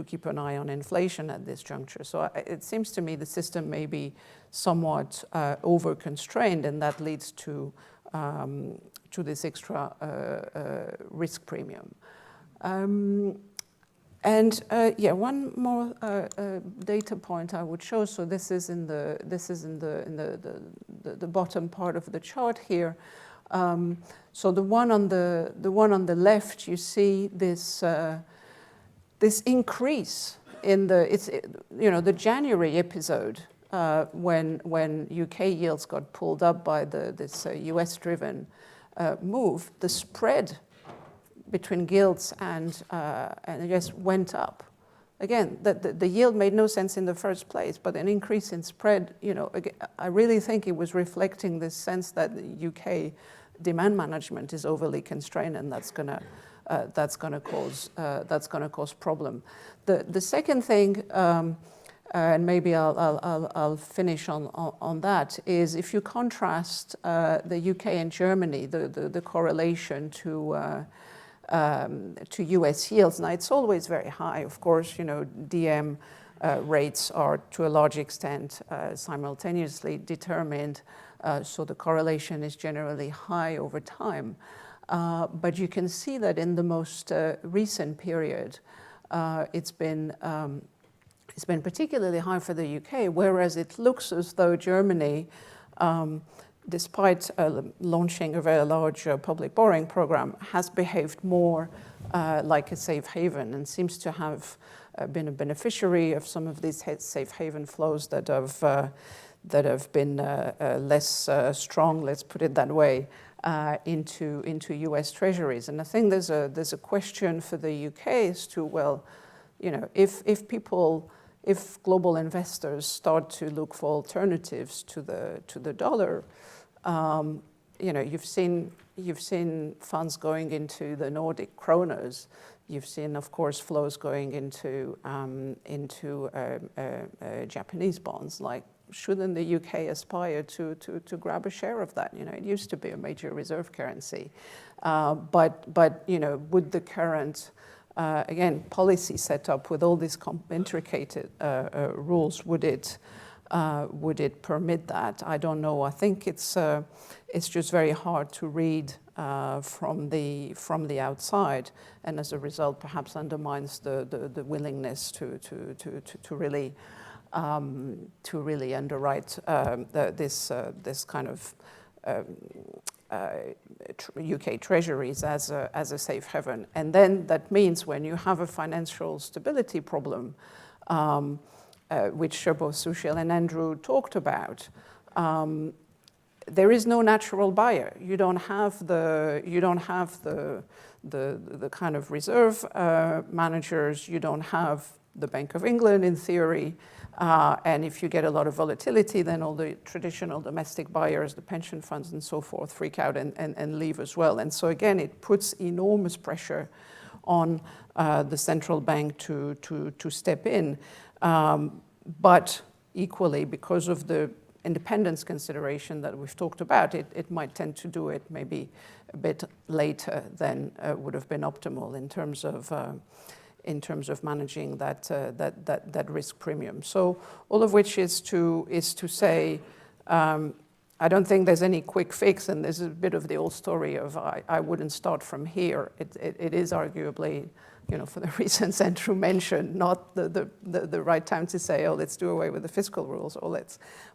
keep an eye on inflation at this juncture. So it seems to me the system may be somewhat over-constrained, and that leads to this extra risk premium. One more data point I would show. So this is in the bottom part of the chart here. So the one on the left, you see this this increase in the January episode when UK yields got pulled up by this US-driven move. The spread between gilts and US went up. Again, the yield made no sense in the first place, but an increase in spread, you know, again, I really think it was reflecting this sense that the UK demand management is overly constrained, and that's going to cause problem. The second thing, and maybe I'll finish on that, is if you contrast the UK and Germany, the correlation to US yields. Now, it's always very high. Of course, you know, DM rates are to a large extent simultaneously determined, so the correlation is generally high over time. But you can see that in the most recent period, it's been particularly high for the UK, whereas it looks as though Germany, despite launching a very large public borrowing program, has behaved more like a safe haven and seems to have been a beneficiary of some of these safe haven flows that have been less strong, let's put it that way, into US treasuries. And I think there's a question for the UK as to, well, you know, if global investors start to look for alternatives to the dollar, you know, you've seen funds going into the Nordic kronas. You've seen, of course, flows going into Japanese bonds. Like, shouldn't the UK aspire to grab a share of that? You know, it used to be a major reserve currency, but you know, would the current again policy set up with all these intricate rules, would it would it permit that? I don't know. I think it's just very hard to read from the outside, and as a result, perhaps undermines the willingness to really underwrite this kind of UK treasuries as a safe haven. And then that means when you have a financial stability problem, which both Sushil and Andrew talked about, there is no natural buyer. You don't have the kind of reserve managers. You don't have the Bank of England in theory. And if you get a lot of volatility, then all the traditional domestic buyers, the pension funds and so forth, freak out and leave as well. And so again, it puts enormous pressure on the central bank to step in. But equally, because of the independence consideration that we've talked about, it might tend to do it maybe a bit later than would have been optimal in terms of managing that risk premium. So all of which is to say, I don't think there's any quick fix, and there's a bit of the old story of I wouldn't start from here. It is arguably, for the reasons Andrew mentioned, not the right time to say, oh, let's do away with the fiscal rules, or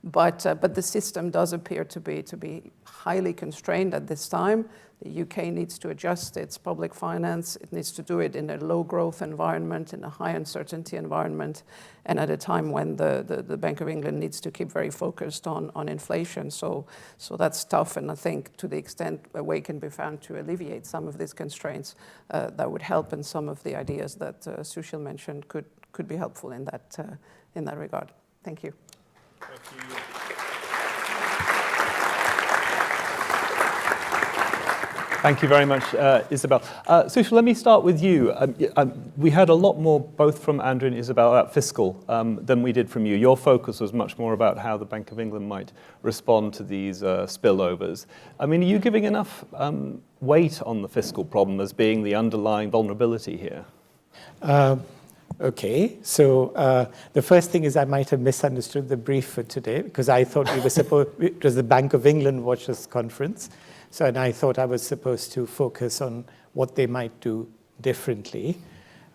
but the system does appear to be highly constrained at this time. The UK needs to adjust its public finance. It needs to do it in a low growth environment, in a high uncertainty environment, and at a time when the Bank of England needs to keep very focused on inflation. So that's tough, and I think to the extent a way can be found to alleviate some of these constraints, that would help, and some of the ideas that Sushil mentioned could be helpful in that regard. Thank you. Thank you. Thank you very much, Isabelle. Sushil, let me start with you. We heard a lot more, both from Andrew and Isabelle, about fiscal than we did from you. Your focus was much more about how the Bank of England might respond to these spillovers. I mean, are you giving enough weight on the fiscal problem as being the underlying vulnerability here? Okay, so the first thing is I might have misunderstood the brief for today, because I thought it was the Bank of England Watchers Conference. And I thought I was supposed to focus on what they might do differently.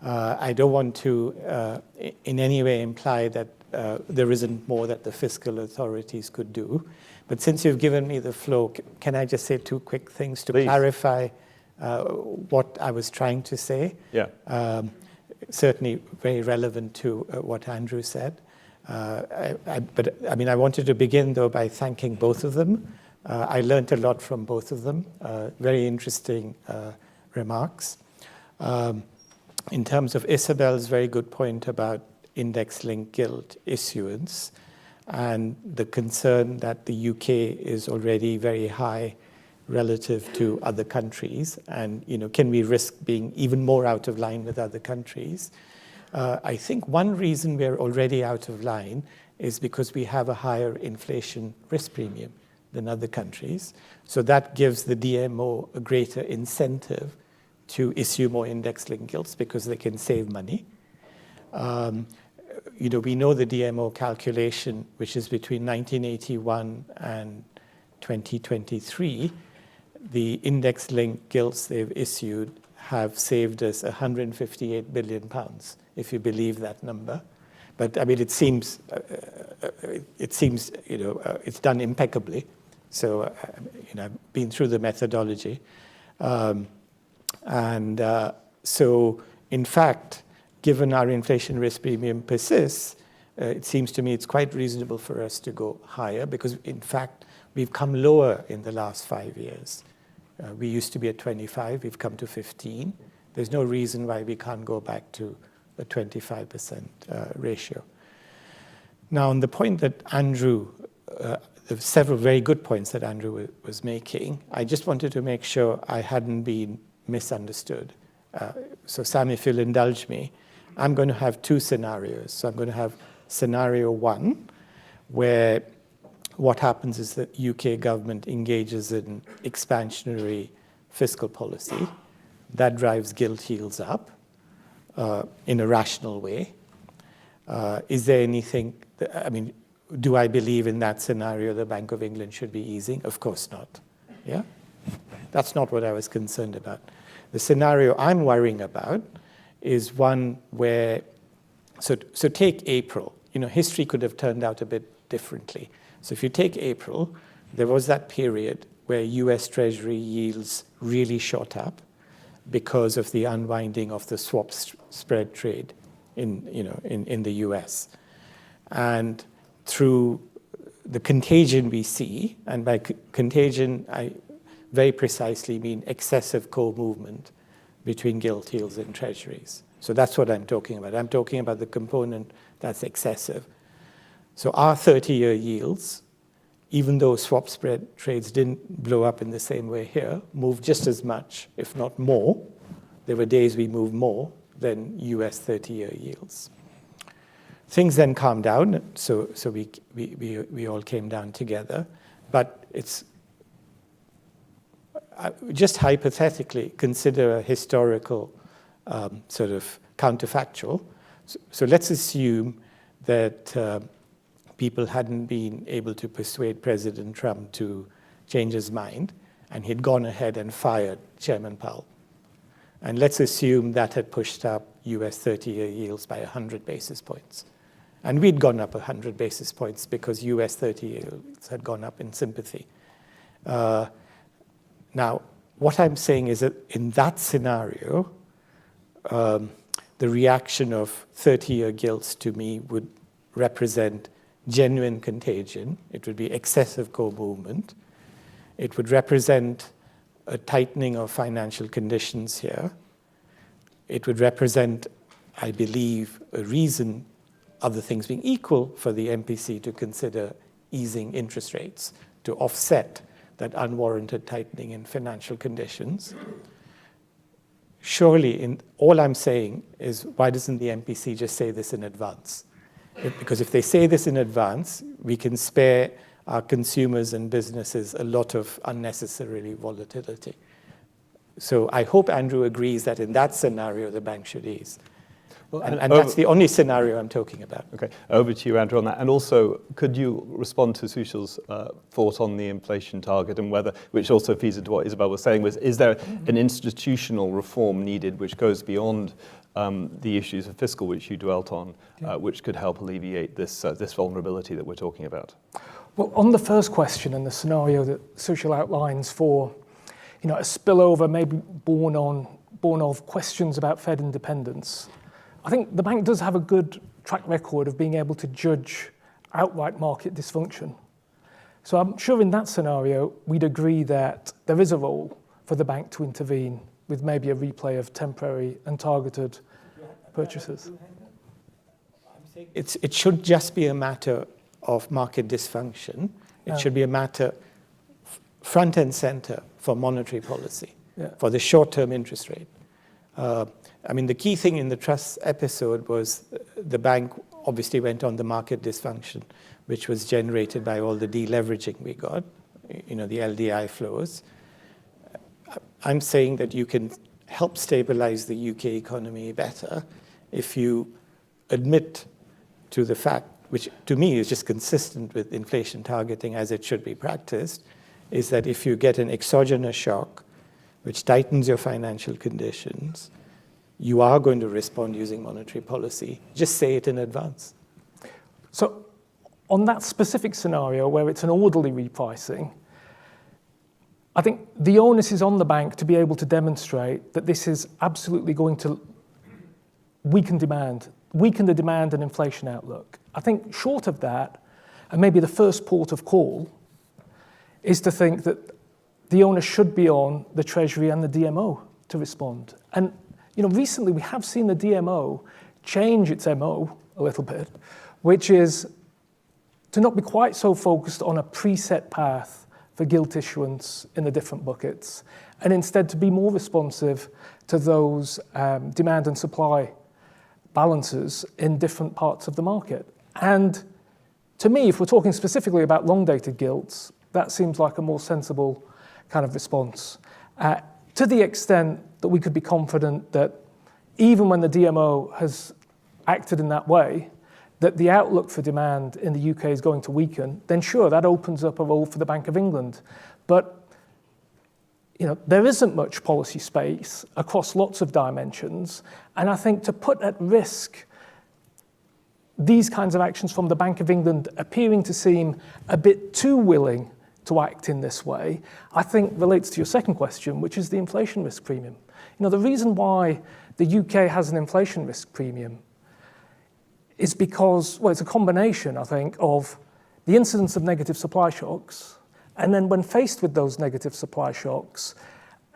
I don't want to in any way imply that there isn't more that the fiscal authorities could do. But since you've given me the floor, can I just say two quick things to clarify what I was trying to say? Yeah. Certainly very relevant to what Andrew said. But I wanted to begin, though, by thanking both of them. I learned a lot from both of them, very interesting remarks. In terms of Isabelle's very good point about index-linked gilt issuance and the concern that the UK is already very high relative to other countries, and can we risk being even more out of line with other countries? I think one reason we're already out of line is because we have a higher inflation risk premium than other countries. So that gives the DMO a greater incentive to issue more index-linked gilts because they can save money. We know the DMO calculation, which is between 1981 and 2023, the index-linked gilts they've issued have saved us £158 billion, if you believe that number. But it seems it's done impeccably. So, I've been through the methodology. So, in fact, given our inflation risk premium persists, it seems to me it's quite reasonable for us to go higher because, in fact, we've come lower in the last 5 years. We used to be at 25, we've come to 15. There's no reason why we can't go back to a 25% ratio. Now, on the point that Andrew, there were several very good points that Andrew was making. I just wanted to make sure I hadn't been misunderstood. So Sam, if you'll indulge me, I'm going to have two scenarios. So I'm going to have scenario one, where what happens is that UK government engages in expansionary fiscal policy. That drives gilt yields up in a rational way. Is there anything, do I believe in that scenario the Bank of England should be easing? Of course not. Yeah? That's not what I was concerned about. The scenario I'm worrying about is one where, so take April. History could have turned out a bit differently. So if you take April, there was that period where US Treasury yields really shot up because of the unwinding of the swap spread trade in the US. And through the contagion we see, and by contagion I very precisely mean excessive co-movement between gilt yields and treasuries. So that's what I'm talking about. I'm talking about the component that's excessive. So our 30-year yields, even though swap spread trades didn't blow up in the same way here, moved just as much, if not more. There were days we moved more than US 30-year yields. Things then calmed down, so we all came down together. But it's just hypothetically consider a historical sort of counterfactual. So let's assume that people hadn't been able to persuade President Trump to change his mind, and he'd gone ahead and fired Chairman Powell. And let's assume that had pushed up US 30-year yields by 100 basis points. And we'd gone up 100 basis points because US 30 yields had gone up in sympathy. Now, what I'm saying is that in that scenario, the reaction of 30-year gilts to me would represent genuine contagion. It would be excessive co-movement. It would represent a tightening of financial conditions here. It would represent, I believe, a reason, other things being equal, for the MPC to consider easing interest rates to offset that unwarranted tightening in financial conditions. Surely, all I'm saying is, why doesn't the MPC just say this in advance? Because if they say this in advance, we can spare our consumers and businesses a lot of unnecessarily volatility. So I hope Andrew agrees that in that scenario, the bank should ease. Well, and that's the only scenario I'm talking about. Okay, over to you, Andrew, on that. And also, could you respond to Sushil's thought on the inflation target and whether, which also feeds into what Isabelle was saying, is there an institutional reform needed which goes beyond the issues of fiscal, which you dwelt on, which could help alleviate this vulnerability that we're talking about? Well, on the first question and the scenario that Sushil outlines for, a spillover maybe born of questions about Fed independence, I think the bank does have a good track record of being able to judge outright market dysfunction. So I'm sure in that scenario, we'd agree that there is a role for the bank to intervene with maybe a replay of temporary and targeted purchases. It should just be a matter of market dysfunction. It should be a matter front and center for monetary policy, for the short-term interest rate. The key thing in the trust episode was the bank obviously went on the market dysfunction, which was generated by all the deleveraging we got, the LDI flows. I'm saying that you can help stabilize the UK economy better if you admit to the fact, which to me is just consistent with inflation targeting as it should be practiced, is that if you get an exogenous shock, which tightens your financial conditions, you are going to respond using monetary policy. Just say it in advance. So on that specific scenario where it's an orderly repricing, I think the onus is on the bank to be able to demonstrate that this is absolutely going to weaken the demand and inflation outlook. I think short of that, and maybe the first port of call, is to think that the onus should be on the Treasury and the DMO to respond. And recently we have seen the DMO change its MO a little bit, which is to not be quite so focused on a preset path for gilt issuance in the different buckets, and instead to be more responsive to those demand and supply balances in different parts of the market. And to me, if we're talking specifically about long-dated gilts, that seems like a more sensible kind of response. To the extent that we could be confident that even when the DMO has acted in that way, that the outlook for demand in the UK is going to weaken, then sure, that opens up a role for the Bank of England. But there isn't much policy space across lots of dimensions, and I think to put at risk these kinds of actions from the Bank of England appearing to seem a bit too willing to act in this way, I think relates to your second question, which is the inflation risk premium. The reason why the UK has an inflation risk premium is because, well, it's a combination, I think, of the incidence of negative supply shocks, and then when faced with those negative supply shocks,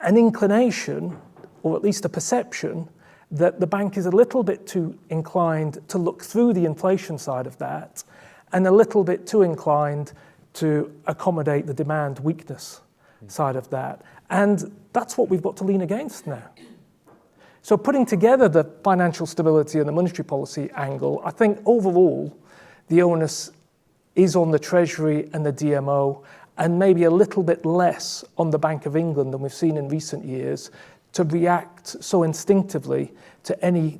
an inclination, or at least a perception, that the bank is a little bit too inclined to look through the inflation side of that, and a little bit too inclined to accommodate the demand weakness side of that. And that's what we've got to lean against now. So putting together the financial stability and the monetary policy angle, I think overall the onus is on the Treasury and the DMO, and maybe a little bit less on the Bank of England than we've seen in recent years to react so instinctively to any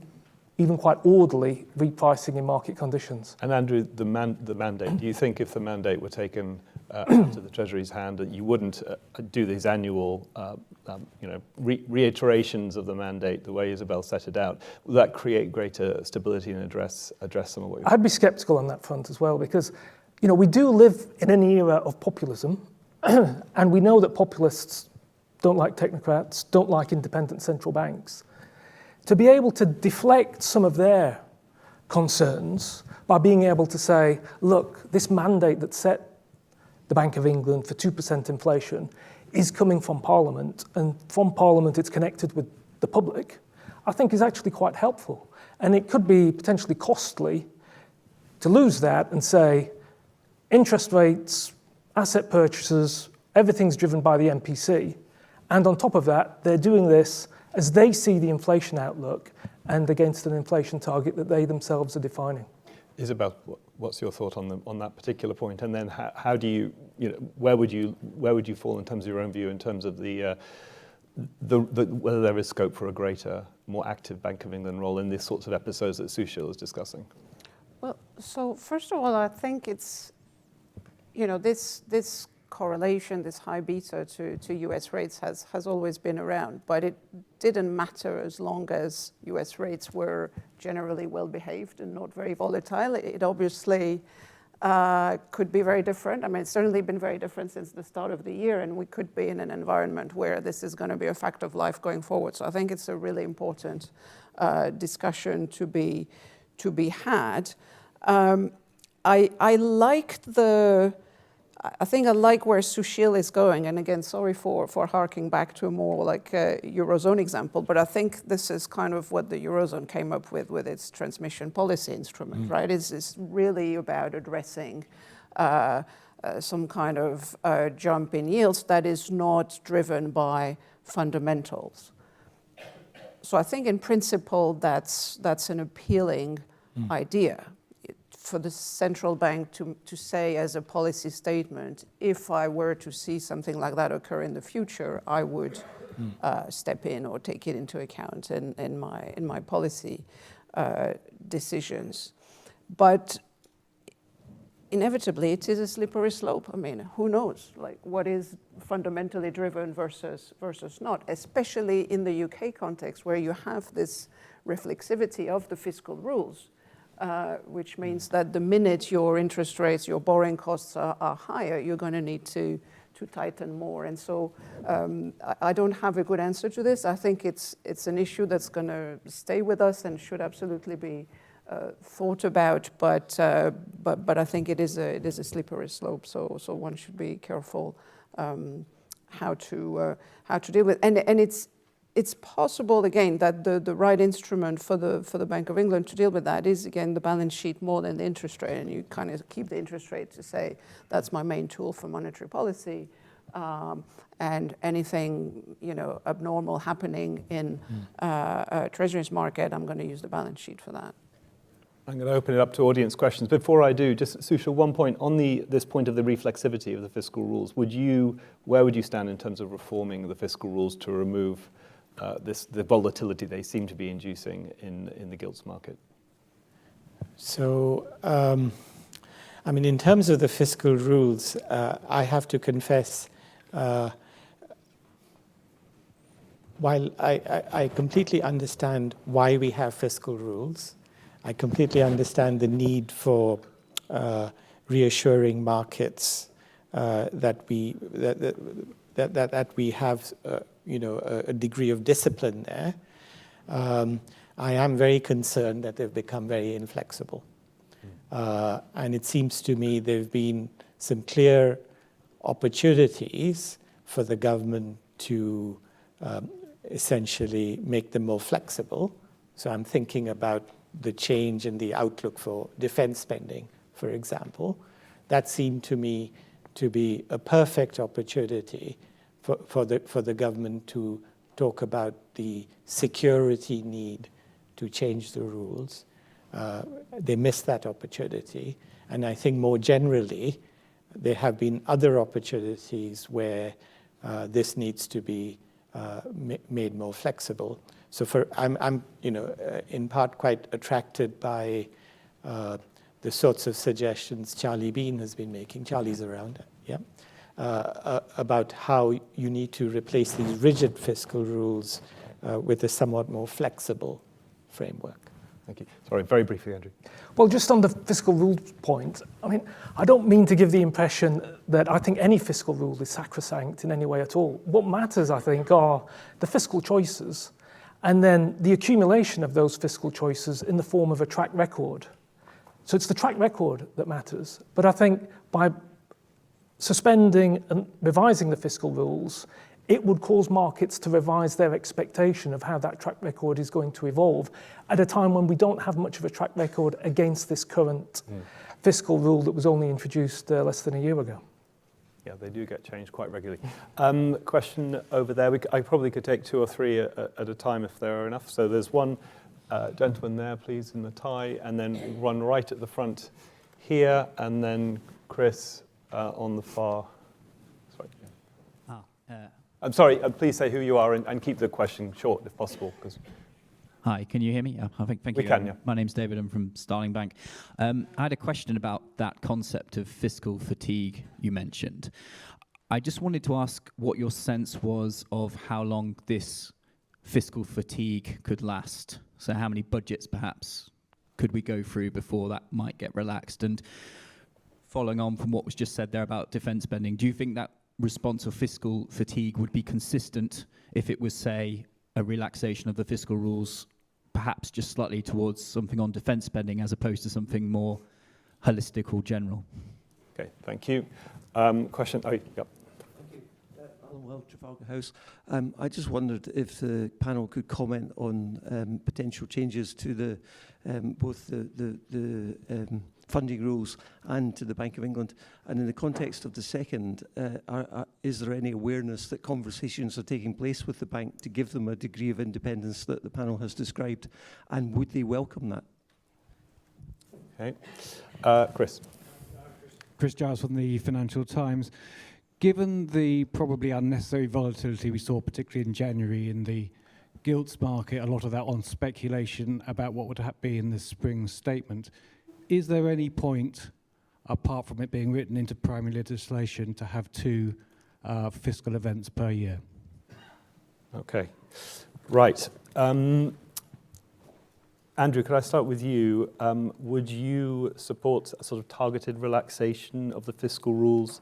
even quite orderly repricing in market conditions. And Andrew, the mandate, do you think if the mandate were taken out of the Treasury's hand, that you wouldn't do these annual reiterations of the mandate the way Isabelle set it out? Will that create greater stability and address some of what you're... I'd be sceptical on that front as well, because we do live in an era of populism, and we know that populists don't like technocrats, don't like independent central banks. To be able to deflect some of their concerns by being able to say, look, this mandate that set the Bank of England for 2% inflation is coming from Parliament, and from Parliament it's connected with the public, I think is actually quite helpful. And it could be potentially costly to lose that and say, interest rates, asset purchases, everything's driven by the MPC. And on top of that, they're doing this as they see the inflation outlook and against an inflation target that they themselves are defining. Isabelle, what's your thought on that particular point? And then how do you, where would you fall in terms of your own view in terms of the whether there is scope for a greater, more active Bank of England role in these sorts of episodes that Sushil is discussing? Well, so first of all, I think it's, this correlation, this high beta to US rates has always been around, but it didn't matter as long as US rates were generally well behaved and not very volatile. It obviously could be very different. I mean, it's certainly been very different since the start of the year, and we could be in an environment where this is going to be a fact of life going forward. So I think it's a really important discussion to be had. I think I like where Sushil is going, and again, sorry for harking back to a more like Eurozone example, but I think this is kind of what the Eurozone came up with its transmission policy instrument, right? It's really about addressing some kind of jump in yields that is not driven by fundamentals. So I think in principle that's an appealing idea. For the central bank to say as a policy statement, if I were to see something like that occur in the future, I would step in or take it into account in my policy decisions. But inevitably, it is a slippery slope. I mean, who knows? Like, what is fundamentally driven versus not, especially in the UK context, where you have this reflexivity of the fiscal rules. Which means that the minute your interest rates, your borrowing costs are higher, you're going to need to tighten more. And so I don't have a good answer to this. I think it's an issue that's going to stay with us and should absolutely be thought about. But I think it is a slippery slope. So one should be careful how to deal with it. And it's possible, again, that the right instrument for the Bank of England to deal with that is, again, the balance sheet more than the interest rate. And you kind of keep the interest rate to say, that's my main tool for monetary policy. And anything, abnormal happening in Treasuries market, I'm going to use the balance sheet for that. I'm going to open it up to audience questions. Before I do, just Sushil, one point on this point of the reflexivity of the fiscal rules. Where would you stand in terms of reforming the fiscal rules to remove the volatility they seem to be inducing in the gilts market? So, I mean, in terms of the fiscal rules, I have to confess, while I completely understand why we have fiscal rules, I completely understand the need for reassuring markets that we have, a degree of discipline there. I am very concerned that they've become very inflexible. And it seems to me there have been some clear opportunities for the government to essentially make them more flexible. So I'm thinking about the change in the outlook for defense spending, for example. That seemed to me to be a perfect opportunity for the government to talk about the security need to change the rules. They missed that opportunity. And I think more generally, there have been other opportunities where this needs to be made more flexible. So I'm in part quite attracted by the sorts of suggestions Charlie Bean has been making. Charlie's around, yeah, about how you need to replace these rigid fiscal rules with a somewhat more flexible framework. Thank you. Sorry, very briefly, Andrew. Well, just on the fiscal rules point, I mean, I don't mean to give the impression that I think any fiscal rule is sacrosanct in any way at all. What matters, I think, are the fiscal choices and then the accumulation of those fiscal choices in the form of a track record. So it's the track record that matters. But I think by suspending and revising the fiscal rules, it would cause markets to revise their expectation of how that track record is going to evolve at a time when we don't have much of a track record against this current fiscal rule that was only introduced less than a year ago. Yeah, they do get changed quite regularly. Question over there. I probably could take two or three at a time if there are enough. So there's one gentleman there, please, in the tie, and then one right at the front here, and then Chris on the far. Sorry. I'm sorry, please say who you are and keep the question short if possible. Hi, can you hear me? Thank you. We can, yeah. My name's David, I'm from Starling Bank. I had a question about that concept of fiscal fatigue you mentioned. I just wanted to ask what your sense was of how long this fiscal fatigue could last. So how many budgets perhaps could we go through before that might get relaxed? And following on from what was just said there about defence spending, do you think that response of fiscal fatigue would be consistent if it was, say, a relaxation of the fiscal rules, perhaps just slightly towards something on defence spending as opposed to something more holistic or general? Okay, thank you. Question, yep. Thank you. Alan Well, Trafalgar House. I just wondered if the panel could comment on potential changes to the both the funding rules and to the Bank of England. And in the context of the second, is there any awareness that conversations are taking place with the bank to give them a degree of independence that the panel has described? And would they welcome that? Okay. Chris. Chris Giles from the Financial Times. Given the probably unnecessary volatility we saw, particularly in January in the gilts market, a lot of that on speculation about what would be in the spring statement, is there any point, apart from it being written into primary legislation, to have two fiscal events per year? Okay, right. Andrew, could I start with you? Would you support a sort of targeted relaxation of the fiscal rules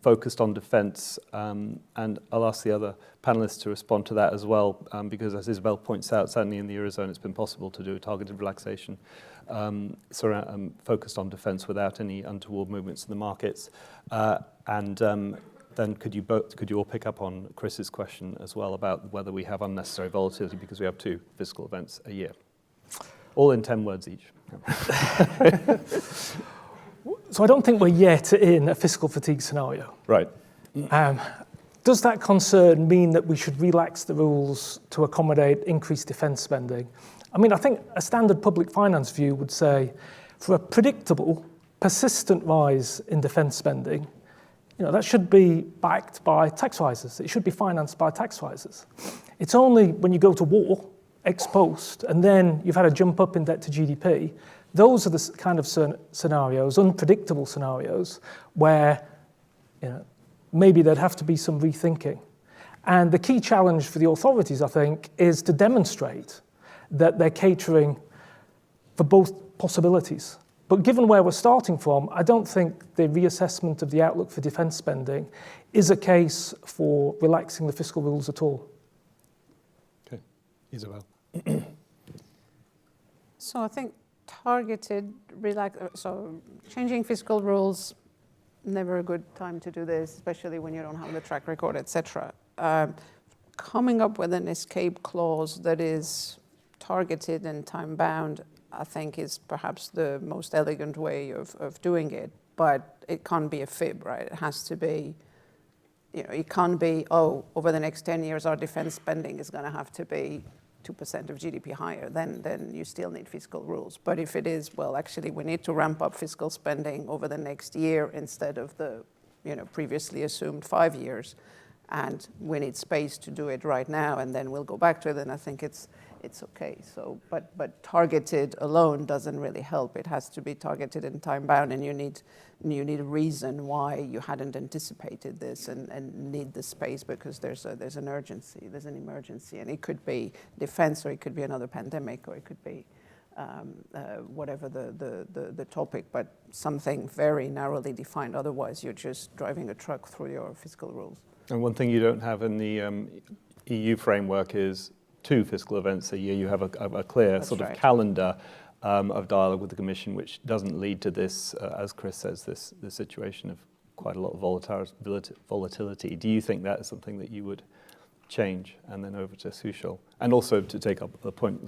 focused on defence? And I'll ask the other panellists to respond to that as well, because as Isabelle points out, certainly in the Eurozone, it's been possible to do a targeted relaxation focused on defence without any untoward movements in the markets. Then could you all pick up on Chris's question as well about whether we have unnecessary volatility because we have two fiscal events a year? All in 10 words each. So I don't think we're yet in a fiscal fatigue scenario. Right. Does that concern mean that we should relax the rules to accommodate increased defence spending? I mean, I think a standard public finance view would say for a predictable, persistent rise in defence spending, that should be backed by tax rises. It should be financed by tax rises. It's only when you go to war, ex post, and then you've had a jump up in debt to GDP, Those are the kind of scenarios, unpredictable scenarios, where maybe there'd have to be some rethinking. And the key challenge for the authorities, I think, is to demonstrate that they're catering for both possibilities. But given where we're starting from, I don't think the reassessment of the outlook for defence spending is a case for relaxing the fiscal rules at all. Okay. Isabelle. So I think changing fiscal rules, never a good time to do this, especially when you don't have the track record, etc. Coming up with an escape clause that is targeted and time-bound, I think, is perhaps the most elegant way of doing it. But it can't be a fib, right? It has to be, it can't be, over the next 10 years, our defense spending is going to have to be 2% of GDP higher, then you still need fiscal rules. But if it is, well, actually, we need to ramp up fiscal spending over the next year instead of the previously assumed 5 years, and we need space to do it right now, and then we'll go back to it, then I think it's okay. So, but targeted alone doesn't really help. It has to be targeted and time-bound, and you need a reason why you hadn't anticipated this and need the space, because there's an urgency, there's an emergency, and it could be defense, or it could be another pandemic, or it could be whatever the topic, but something very narrowly defined. Otherwise, you're just driving a truck through your fiscal rules. And one thing you don't have in the EU framework is 2 fiscal events a year. You have a clear That's sort of right. calendar of dialogue with the Commission, which doesn't lead to this, as Chris says, this situation of quite a lot of volatility. Do you think that is something that you would change? And then over to Sushil. And also to take up the point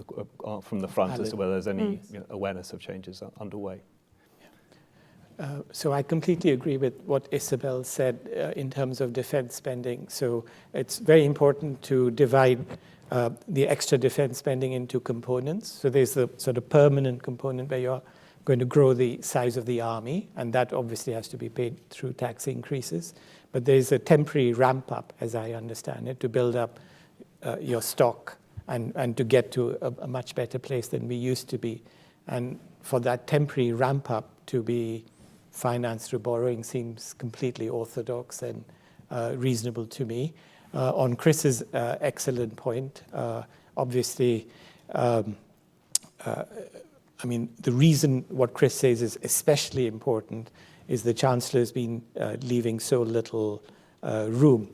from the front as to whether there's any awareness of changes underway. So I completely agree with what Isabelle said in terms of defense spending. So it's very important to divide the extra defense spending into components. So there's the sort of permanent component where you're going to grow the size of the army, and that obviously has to be paid through tax increases. But there's a temporary ramp up, as I understand it, to build up your stock and to get to a much better place than we used to be. And for that temporary ramp up to be financed through borrowing seems completely orthodox and reasonable to me. On Chris's excellent point, obviously, I mean, the reason what Chris says is especially important is the Chancellor has been leaving so little room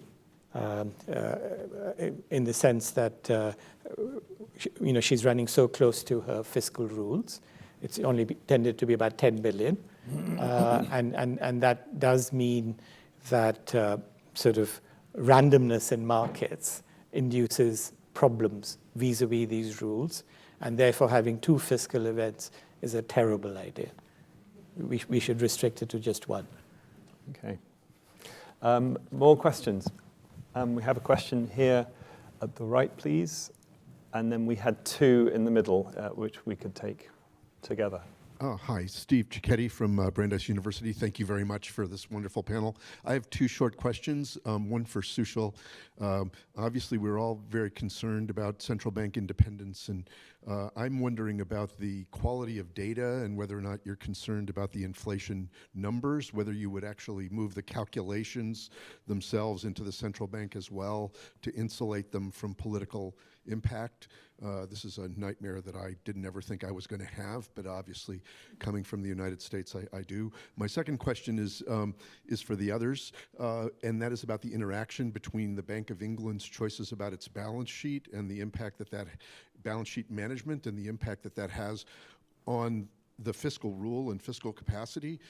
in the sense that, she's running so close to her fiscal rules. It's only tended to be about 10 billion. And that does mean that sort of randomness in markets induces problems vis-a-vis these rules, and therefore having 2 fiscal events is a terrible idea. We should restrict it to just 1. Okay. More questions? We have a question here at the right, please. And then we had 2 in the middle, which we could take together. Hi, Steve Cicchetti from Brandeis University. Thank you very much for this wonderful panel. I have 2 short questions, one for Sushil. Obviously, we're all very concerned about central bank independence, and I'm wondering about the quality of data and whether or not you're concerned about the inflation numbers, whether you would actually move the calculations themselves into the central bank as well to insulate them from political impact. This is a nightmare that I didn't ever think I was going to have, but obviously coming from the United States, I do. My second question is for the others, and that is about the interaction between the Bank of England's choices about its balance sheet and the impact that balance sheet management and the impact that has on the fiscal rule and fiscal capacity.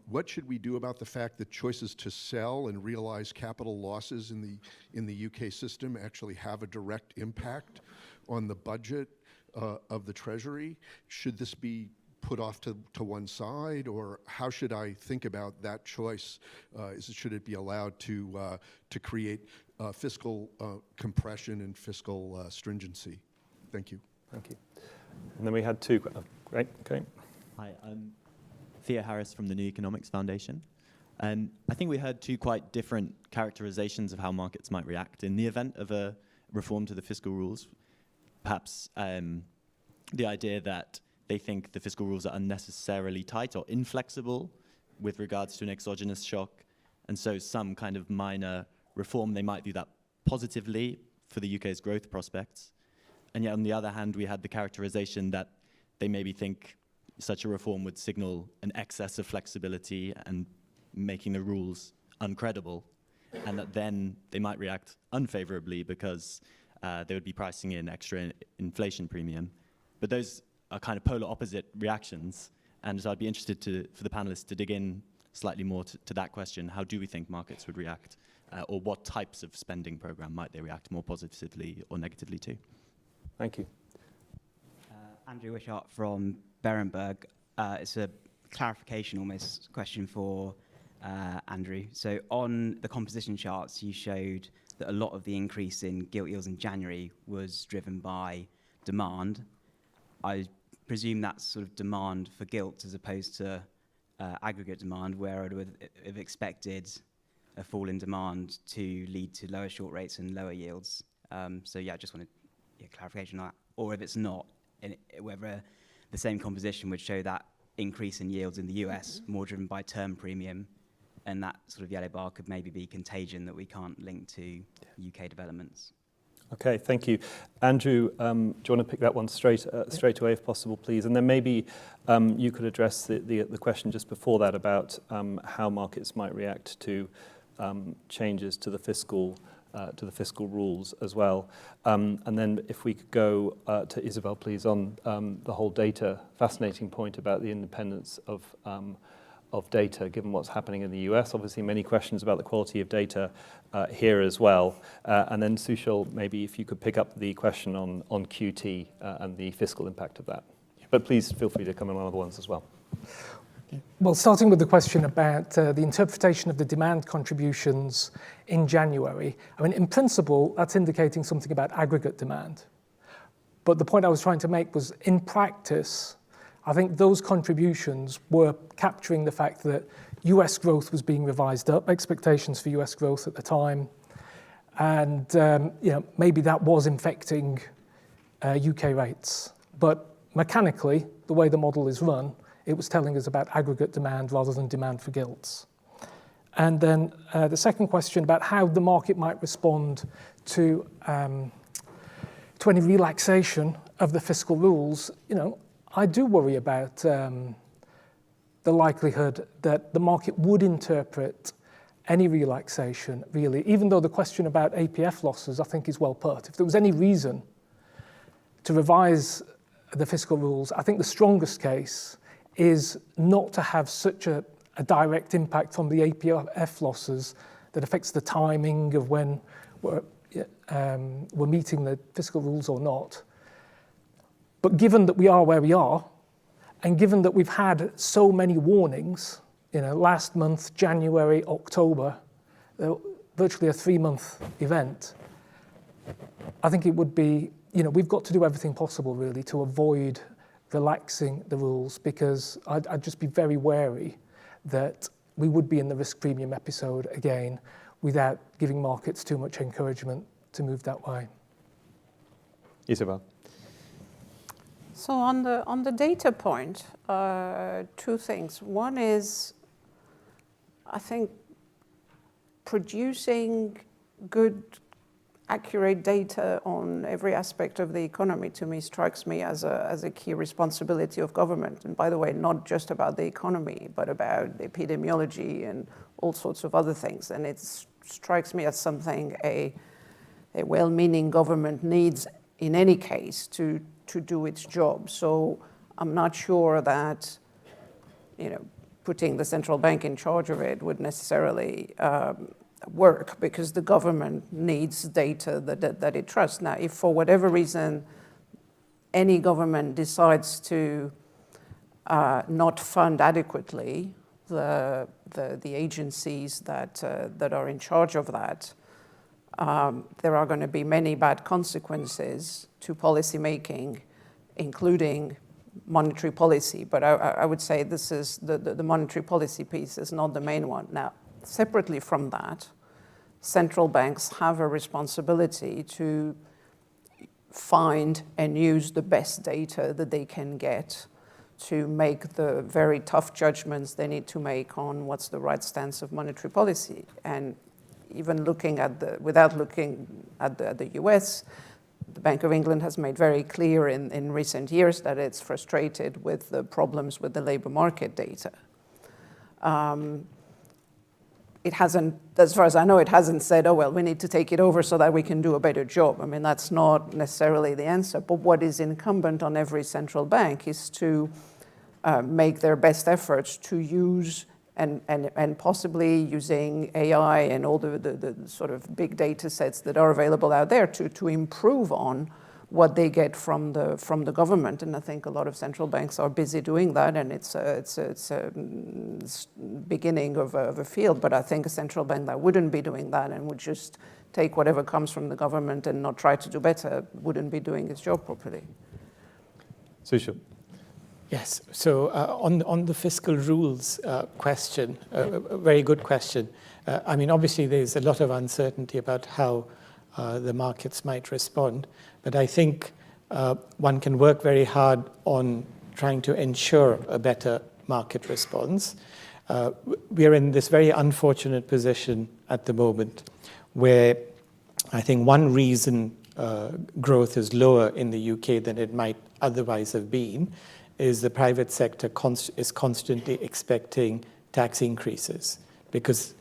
What should we do about the fact that choices to sell and realize capital losses in the UK system actually have a direct impact on the budget of the Treasury? Should this be put off to one side, or how should I think about that choice? Should it be allowed to create fiscal compression and fiscal stringency? Thank you. Thank you. And then we had 2. Great. Okay. Hi, I'm Thea Harris from the New Economics Foundation. And I think we heard 2 quite different characterizations of how markets might react in the event of a reform to the fiscal rules. Perhaps the idea that they think the fiscal rules are unnecessarily tight or inflexible with regards to an exogenous shock. And so some kind of minor reform, they might view that positively for the UK's growth prospects. And yet on the other hand, we had the characterization that they maybe think such a reform would signal an excess of flexibility and making the rules uncredible, and that then they might react unfavorably because they would be pricing in extra inflation premium. But those are kind of polar opposite reactions, and so I'd be interested for the panelists to dig in slightly more to that question. How do we think markets would react, or what types of spending program might they react more positively or negatively to? Thank you. Andrew Wishart from Berenberg. It's a clarification almost question for Andrew. So on the composition charts, you showed that a lot of the increase in gilt yields in January was driven by demand. I presume that's sort of demand for gilts as opposed to aggregate demand, where I would have expected a fall in demand to lead to lower short rates and lower yields. So yeah, I just wanted clarification on that. Or if it's not, whether the same composition would show that increase in yields in the US more driven by term premium, and that sort of yellow bar could maybe be contagion that we can't link to UK developments. Okay, thank you. Andrew, do you want to pick that one straight away if possible, please? And then maybe you could address the question just before that about how markets might react to changes to the fiscal rules as well. And then if we could go to Isabelle, please, on the whole data, fascinating point about the independence of data, given what's happening in the US. Obviously, many questions about the quality of data here as well. And then Sushil, maybe if you could pick up the question on QT and the fiscal impact of that. But please feel free to come in on other ones as well. Well, starting with the question about the interpretation of the demand contributions in January, I mean, in principle, that's indicating something about aggregate demand. But the point I was trying to make was, in practice, I think those contributions were capturing the fact that US growth was being revised up, expectations for US growth at the time, and maybe that was infecting UK rates. But mechanically, the way the model is run, it was telling us about aggregate demand rather than demand for gilts. And then the second question about how the market might respond to any relaxation of the fiscal rules, I do worry about the likelihood that the market would interpret any relaxation, really, even though the question about APF losses, I think, is well put. If there was any reason to revise the fiscal rules, I think the strongest case is not to have such a direct impact on the APF losses that affects the timing of when we're meeting the fiscal rules or not. But given that we are where we are, and given that we've had so many warnings, last month, January, October, virtually a 3-month event, I think it would be, we've got to do everything possible, really, to avoid relaxing the rules, because I'd just be very wary that we would be in the risk premium episode again without giving markets too much encouragement to move that way. Isabelle. So on the data point, two things. One is, I think, producing good, accurate data on every aspect of the economy, to me, strikes me as a key responsibility of government. And by the way, not just about the economy, but about epidemiology and all sorts of other things. And it strikes me as something a well-meaning government needs in any case to do its job. So I'm not sure that, putting the central bank in charge of it would necessarily work, because the government needs data that it trusts. Now, if for whatever reason any government decides to not fund adequately the agencies that are in charge of that, there are going to be many bad consequences to policy making, including monetary policy. But I would say this is the monetary policy piece is not the main one. Now, separately from that, central banks have a responsibility to find and use the best data that they can get to make the very tough judgments they need to make on what's the right stance of monetary policy. And even without looking at the US, the Bank of England has made very clear in recent years that it's frustrated with the problems with the labor market data. It hasn't, as far as I know, it hasn't said, oh, well, we need to take it over so that we can do a better job. I mean, that's not necessarily the answer. But what is incumbent on every central bank is to make their best efforts to use and possibly using AI and all the sort of big data sets that are available out there to improve on what they get from the government. And I think a lot of central banks are busy doing that, and it's a beginning of a field. But I think a central bank that wouldn't be doing that and would just take whatever comes from the government and not try to do better wouldn't be doing its job properly. Sushil. Yes, so on the fiscal rules question, a very good question. I mean, obviously there's a lot of uncertainty about how the markets might respond, but I think one can work very hard on trying to ensure a better market response. We are in this very unfortunate position at the moment where I think one reason growth is lower in the UK than it might otherwise have been is the private sector is constantly expecting tax increases because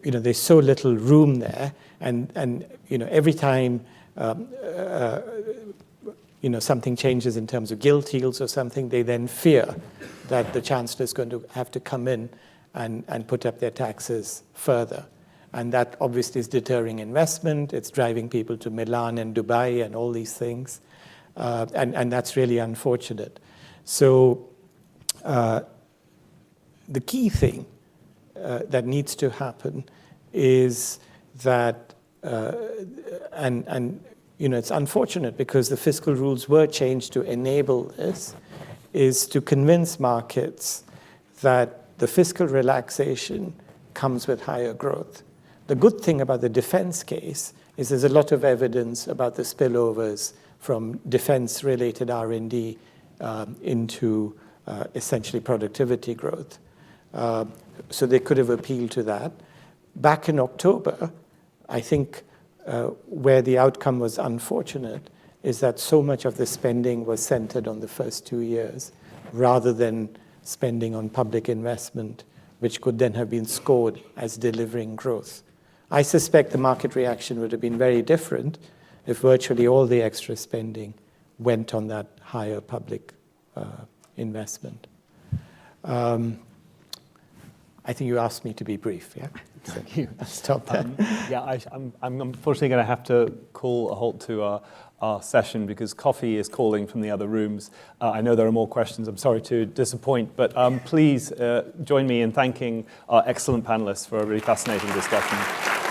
there's so little room there, and every time something changes in terms of gilt yields or something, they then fear that the chancellor is going to have to come in and put up their taxes further. And that obviously is deterring investment. It's driving people to Milan and Dubai and all these things. And that's really unfortunate. So the key thing that needs to happen is that, it's unfortunate because the fiscal rules were changed to enable this, is to convince markets that the fiscal relaxation comes with higher growth. The good thing about the defense case is there's a lot of evidence about the spillovers from defense-related R&D into essentially productivity growth. So they could have appealed to that. Back in October, I think where the outcome was unfortunate is that so much of the spending was centered on the first 2 years rather than spending on public investment, which could then have been scored as delivering growth. I suspect the market reaction would have been very different if virtually all the extra spending went on that higher public investment. I think you asked me to be brief, yeah? Thank you. I'll stop there. I'm unfortunately going to have to call a halt to our session because coffee is calling from the other rooms. I know there are more questions. I'm sorry to disappoint, but please join me in thanking our excellent panelists for a really fascinating discussion.